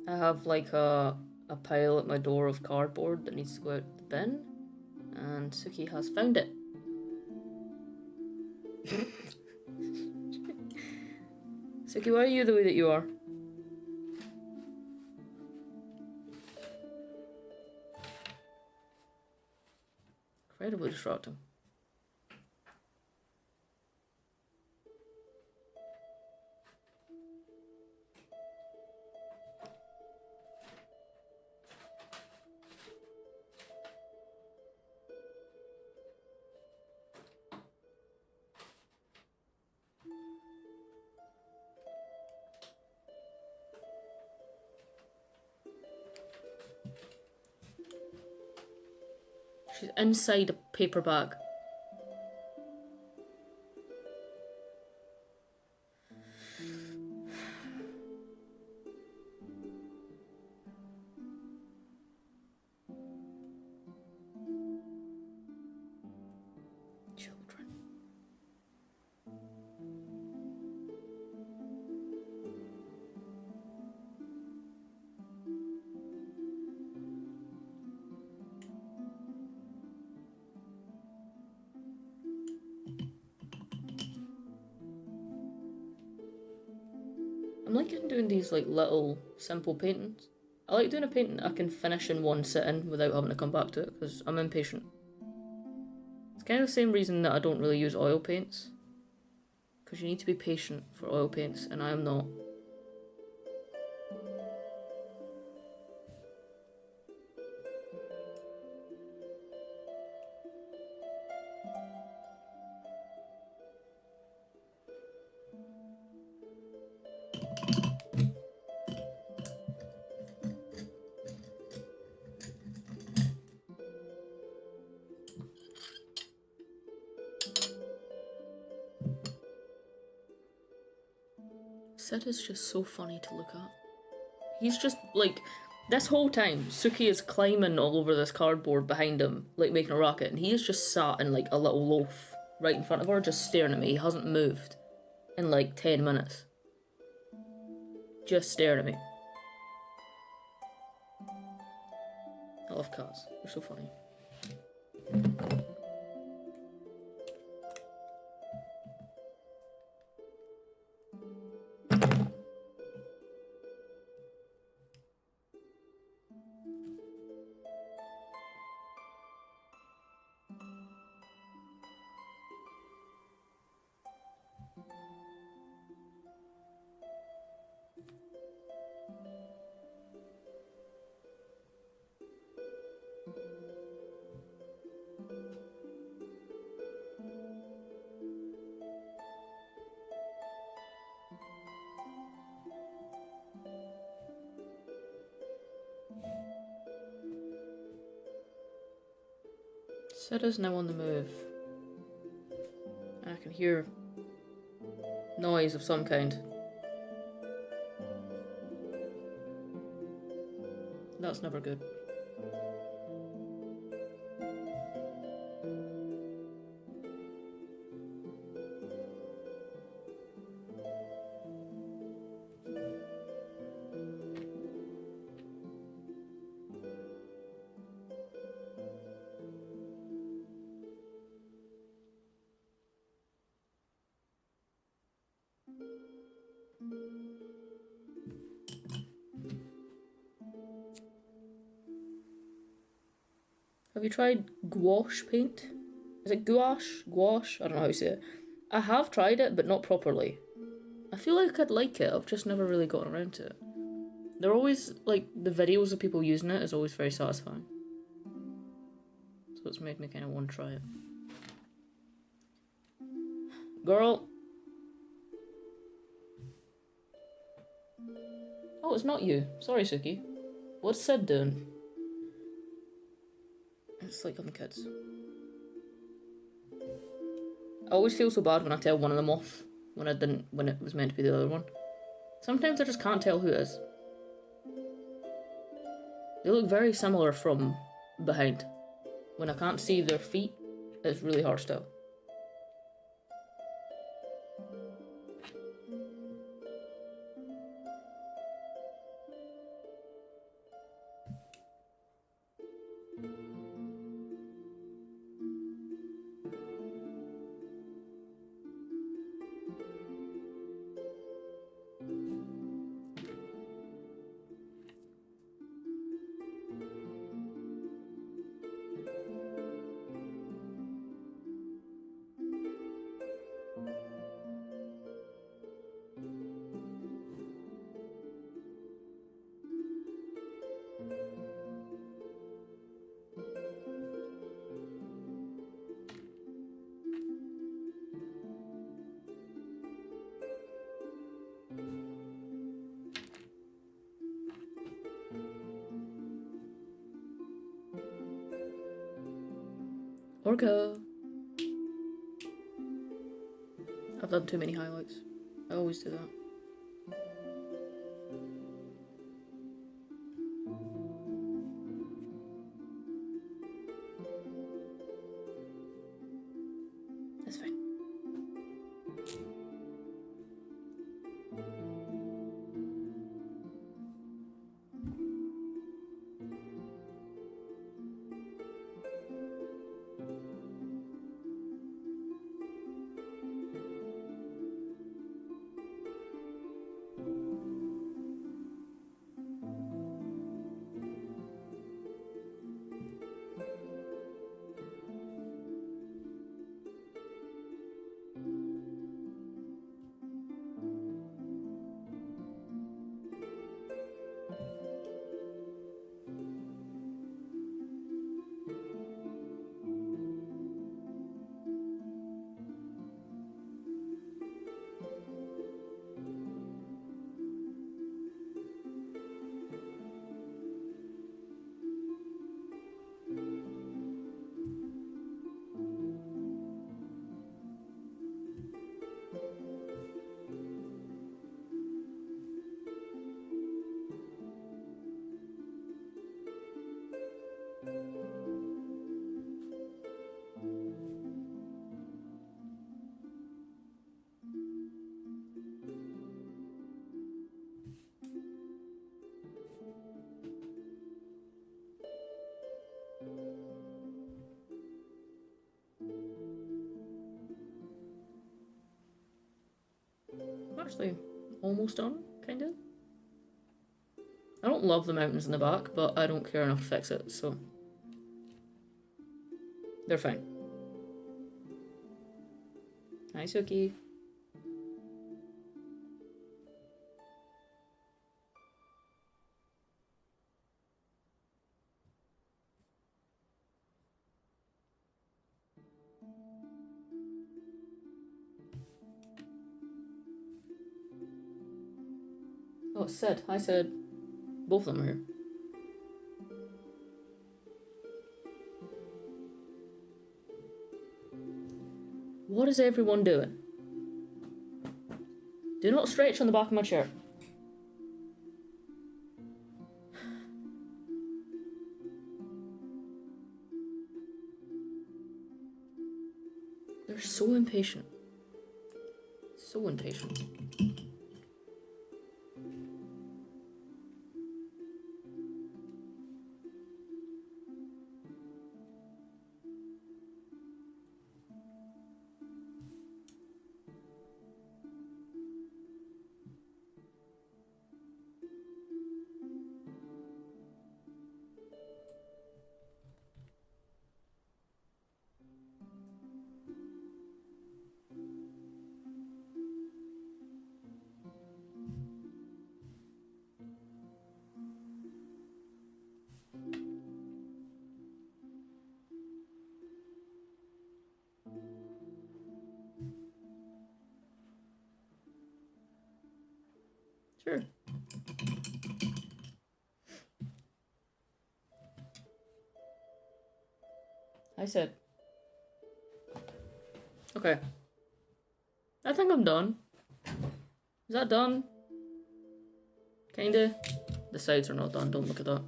I have like a pile at my door of cardboard that needs to go out the bin, and Suki has found it. Suki, why are you the way that you are? Incredibly distracting. She's inside a paper bag. Children. I'm liking doing these like little simple paintings. I like doing a painting I can finish in one sitting without having to come back to it because I'm impatient. It's kind of the same reason that I don't really use oil paints. Because you need to be patient for oil paints, and I am not. Sid is just so funny to look at. He's just, like, this whole time, Suki is climbing all over this cardboard behind him, like, making a rocket, and he is just sat in, like, a little loaf right in front of her, just staring at me. He hasn't moved in, like, 10 minutes. Just staring at me. I love cats. They're so funny. Sid is now on the move. I can hear noise of some kind. That's never good. Have you tried gouache paint? Is it gouache? Gouache? I don't know how you say it. I have tried it, but not properly. I feel like I'd like it, I've just never really gotten around to it. They're always, like, the videos of people using it is always very satisfying. So it's made me kind of want to try it. Girl. Oh, it's not you. Sorry, Suki. What's Sid doing? It's like on the kids. I always feel so bad when I tell one of them off when it was meant to be the other one. Sometimes I just can't tell who it is. They look very similar from behind. When I can't see their feet, it's really hard to tell. Orca. I've done too many highlights. I always do that. That's fine. Actually, almost done, kind of. I don't love the mountains in the back, but I don't care enough to fix it, so they're fine. Hi, Suki. Oh, it's Sid. Hi, Sid. Both of them are here. What is everyone doing? Do not stretch on the back of my chair. They're so impatient. So impatient. Sure. I said. Okay. I think I'm done. Is that done? Kinda. The sides are not done, don't look at that.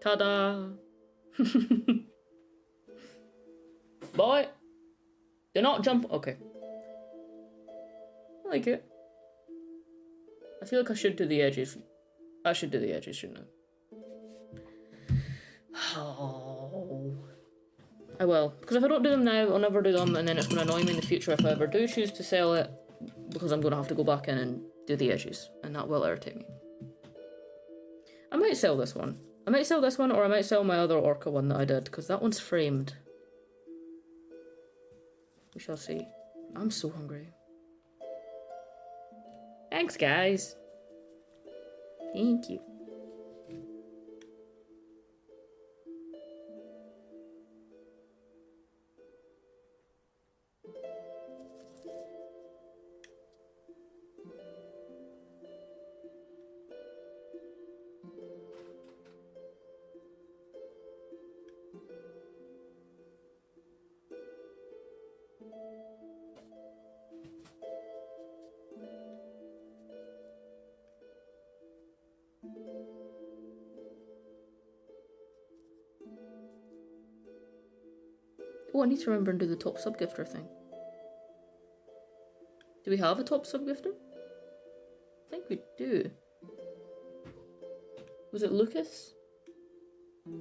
Ta-da! Boy! Do not jump. Okay. I like it. I feel like I should do the edges. I should do the edges, shouldn't I? Oh. I will. Because if I don't do them now, I'll never do them, and then it's going to annoy me in the future if I ever do choose to sell it, because I'm going to have to go back in and do the edges, and that will irritate me. I might sell this one. I might sell this one, or I might sell my other Orca one that I did, because that one's framed. We shall see. I'm so hungry. Thanks, guys. Thank you. Oh, I need to remember and do the top sub-gifter thing. Do we have a top sub-gifter? I think we do. Was it Lucas? I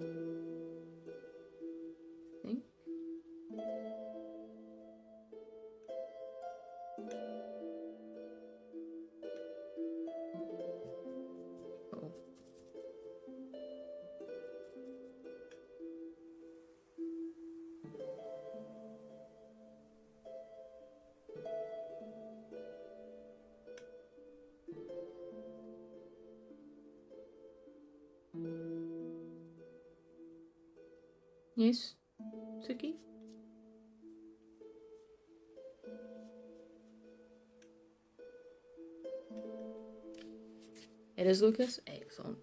think. Uh-oh. Yes, Suki? It is Lucas? Excellent.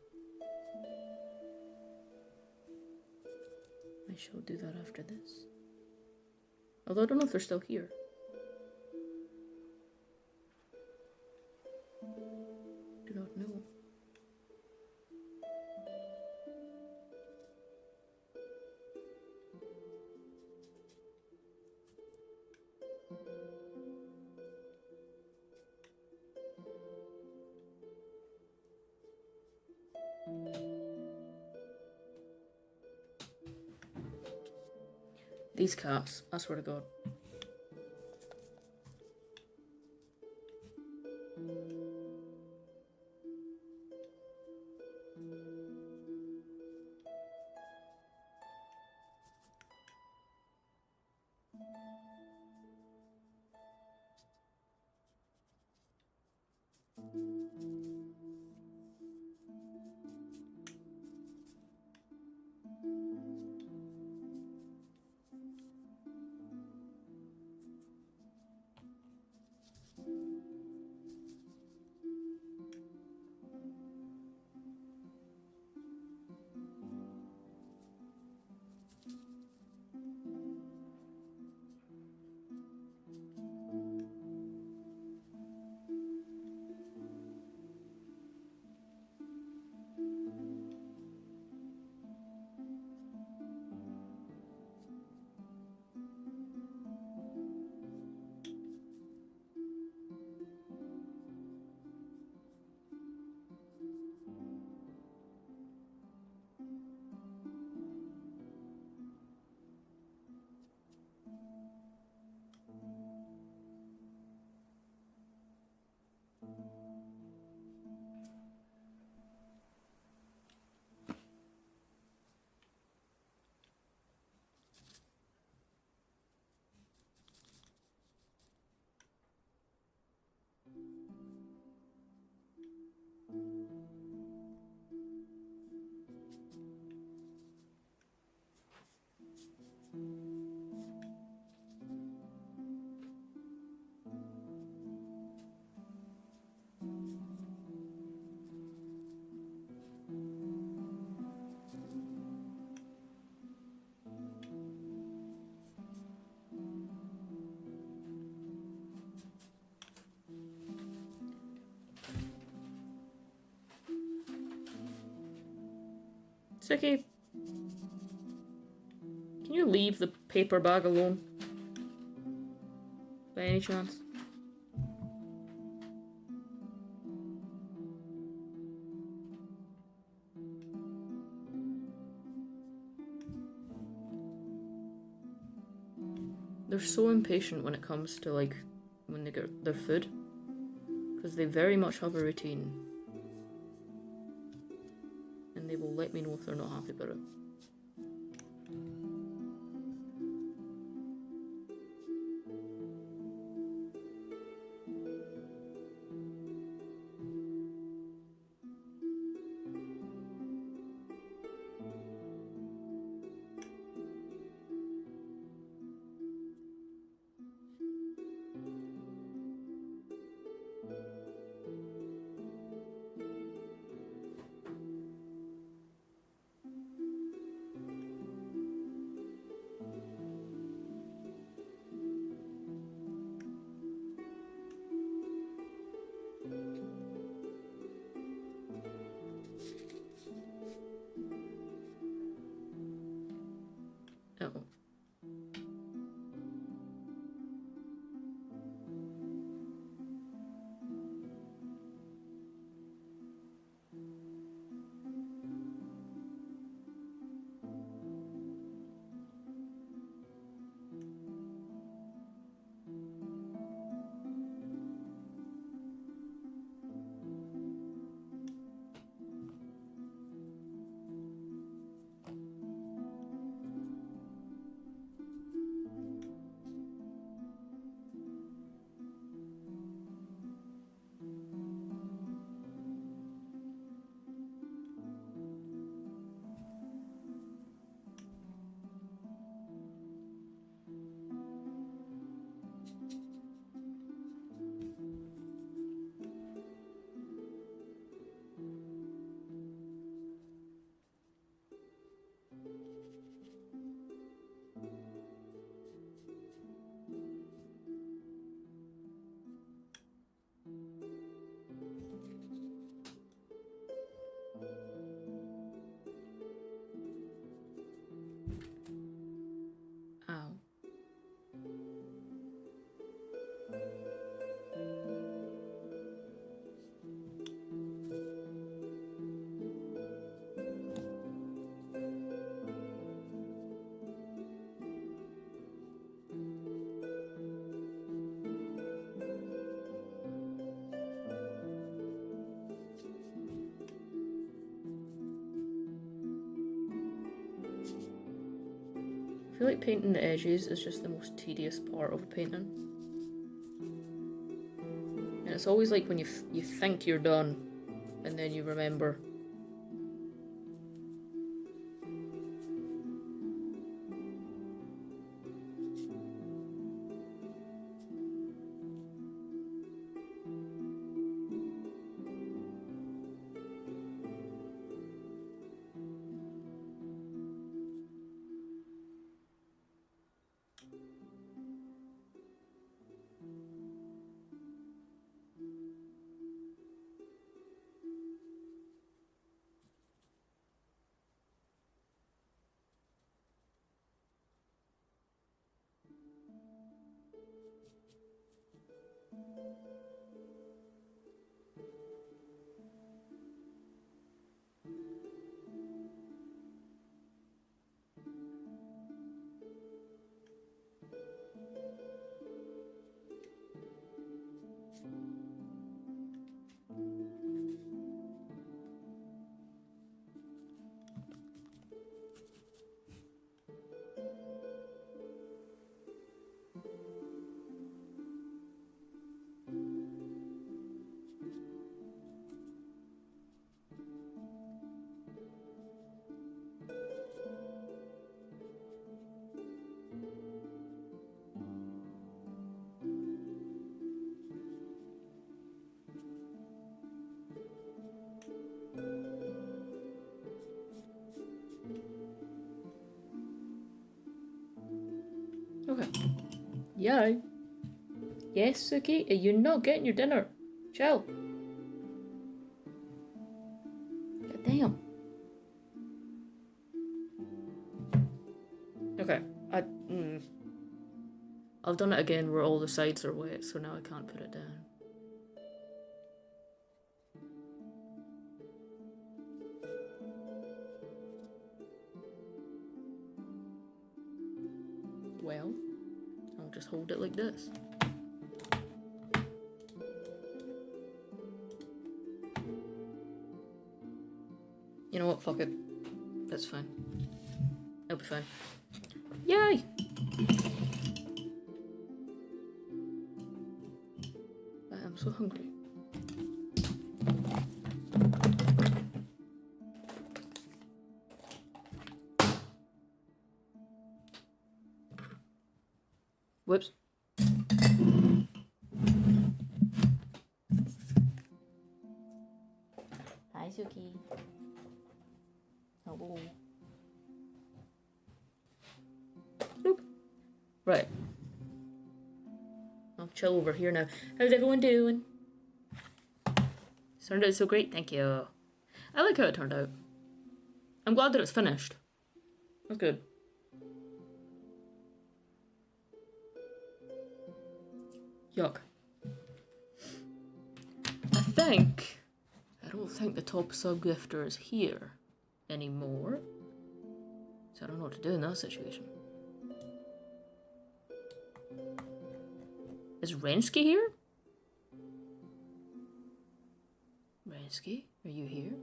I shall do that after this. Although I don't know if they're still here. Do not know. These cats, I swear to God. Suki, can you leave the paper bag alone? By any chance? They're so impatient when it comes to, like, when they get their food. Because they very much have a routine. And they will let me know if they're not happy about it. Uh-oh. Ow. I feel like painting the edges is just the most tedious part of a painting. And it's always like when you think you're done, and then you remember. Okay. Yeah. Yes, Suki, you're not getting your dinner. Chill. God damn. I've done it again where all the sides are wet, so now I can't put it down. Well, I'll just hold it like this. You know what, fuck it. That's fine. It'll be fine. Yay! I am so hungry. Whoops. Hi, Suki. Hello. Nope. Right. I'll chill over here now. How's everyone doing? It's turned out so great, thank you. I like how it turned out. I'm glad that it's finished. That's good. Yuck. I don't think the top sub-gifter is here anymore. So I don't know what to do in that situation. Is Rensky here? Rensky, are you here?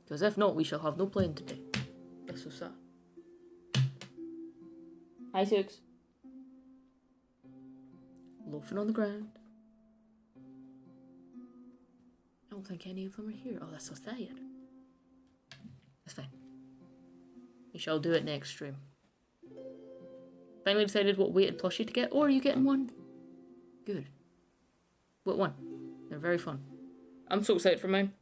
Because if not, we shall have no plane today. That's so sad. Hi, Six. Loafing on the ground. I don't think any of them are here. Oh, that's so sad. That's fine. We shall do it next stream. Finally decided what weighted plushie to get. Or are you getting one? Good. What one? They're very fun. I'm so excited for mine.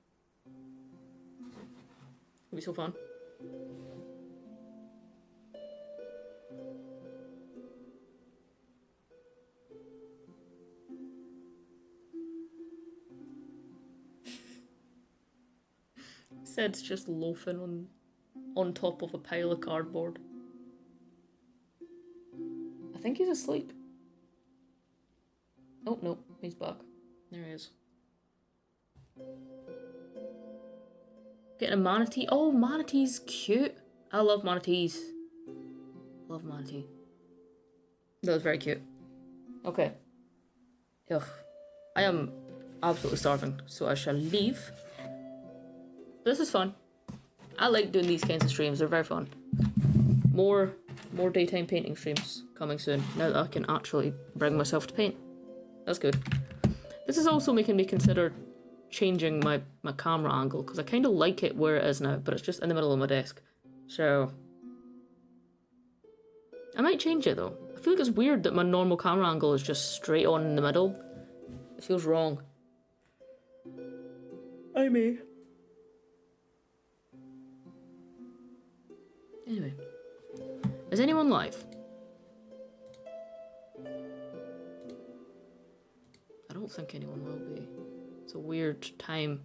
It'll be so fun. Sid's just loafing on top of a pile of cardboard. I think he's asleep. Oh, no, he's back. There he is. Getting a manatee. Oh, manatee's cute. I love manatees. Love manatee. That was very cute. Okay. Ugh. I am absolutely starving, so I shall leave. This is fun. I like doing these kinds of streams. They're very fun. More daytime painting streams coming soon. Now that I can actually bring myself to paint. That's good. This is also making me consider changing my camera angle, because I kind of like it where it is now, but it's just in the middle of my desk. So I might change it though. I feel like it's weird that my normal camera angle is just straight on in the middle. It feels wrong. I may. Anyway, is anyone live? I don't think anyone will be. It's a weird time.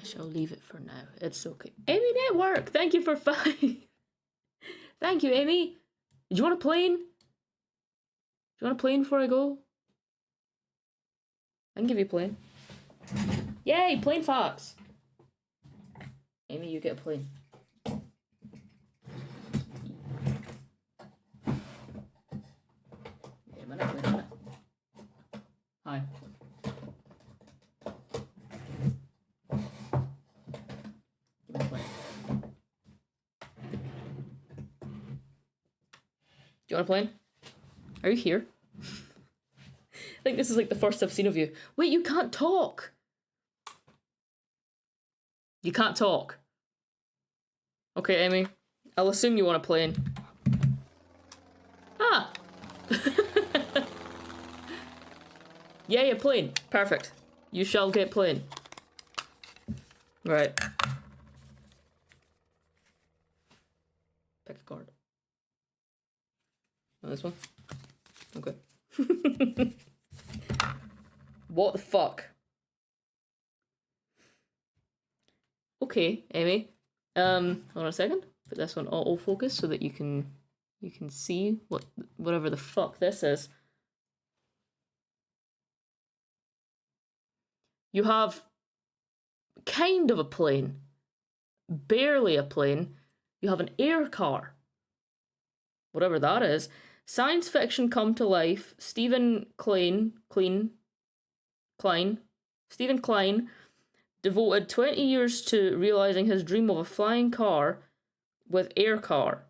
I shall leave it for now. It's okay. Amy Network, thank you for 5. Thank you, Amy. Did you want a plane? Do you want a plane before I go? I can give you a plane. Yay, plane facts. Amy, you get a plane. Wait a minute. Hi. Do you want a plane? Are you here? I think this is like the first I've seen of you. Wait, you can't talk! You can't talk. Okay, Amy. I'll assume you want a plane. Ah! Yay, a plane. Perfect. You shall get plane. Right. Pick a card. Oh, this one? Okay. What the fuck? Okay, Amy. Hold on a second. Put this on autofocus so that you can see whatever the fuck this is. You have kind of a plane. Barely a plane. You have an air car. Whatever that is. Science fiction come to life. Stephen Klein devoted 20 years to realizing his dream of a flying car with air car.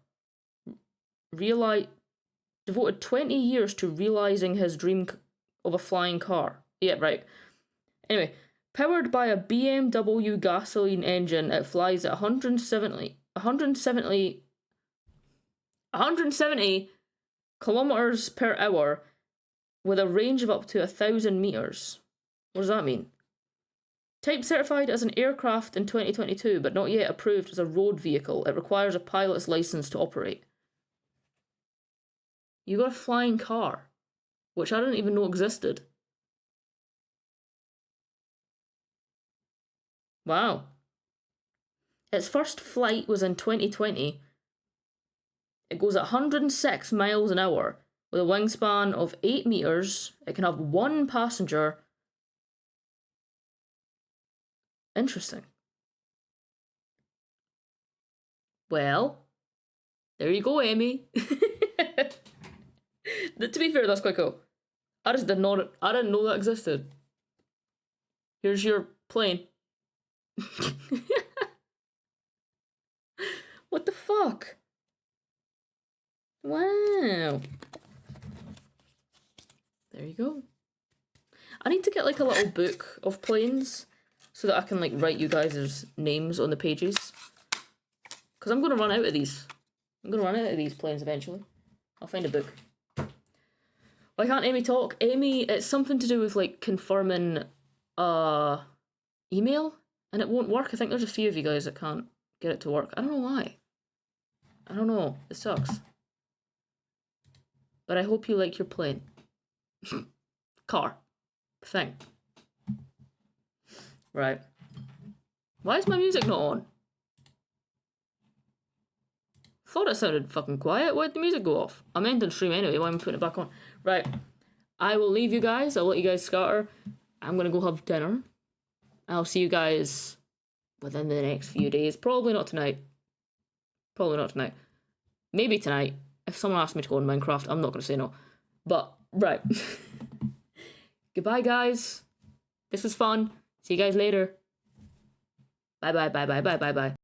Devoted 20 years to realizing his dream of a flying car. Yeah, right. Anyway, powered by a BMW gasoline engine, it flies at 170 kilometers per hour with a range of up to 1,000 meters. What does that mean? Type certified as an aircraft in 2022, but not yet approved as a road vehicle. It requires a pilot's license to operate. You got a flying car, which I didn't even know existed. Wow. Its first flight was in 2020. It goes at 106 miles an hour with a wingspan of 8 meters. It can have 1 passenger. Interesting. Well, there you go, Amy. To be fair, that's quite cool. I didn't know that existed. Here's your plane. What the fuck? Wow. There you go. I need to get like a little book of planes so that I can like write you guys' names on the pages. Because I'm going to run out of these. I'm going to run out of these planes eventually. I'll find a book. Why can't Amy talk? Amy, it's something to do with like confirming email and it won't work. I think there's a few of you guys that can't get it to work. I don't know why. I don't know. It sucks. But I hope you like your plane. Car. Thing. Right. Why is my music not on? Thought it sounded fucking quiet. Why did the music go off? I'm ending stream anyway. Why am I putting it back on? Right. I will leave you guys. I'll let you guys scatter. I'm going to go have dinner. I'll see you guys within the next few days. Probably not tonight. Maybe tonight. If someone asks me to go on Minecraft, I'm not going to say no. But, right. Goodbye, guys. This was fun. See you guys later. Bye.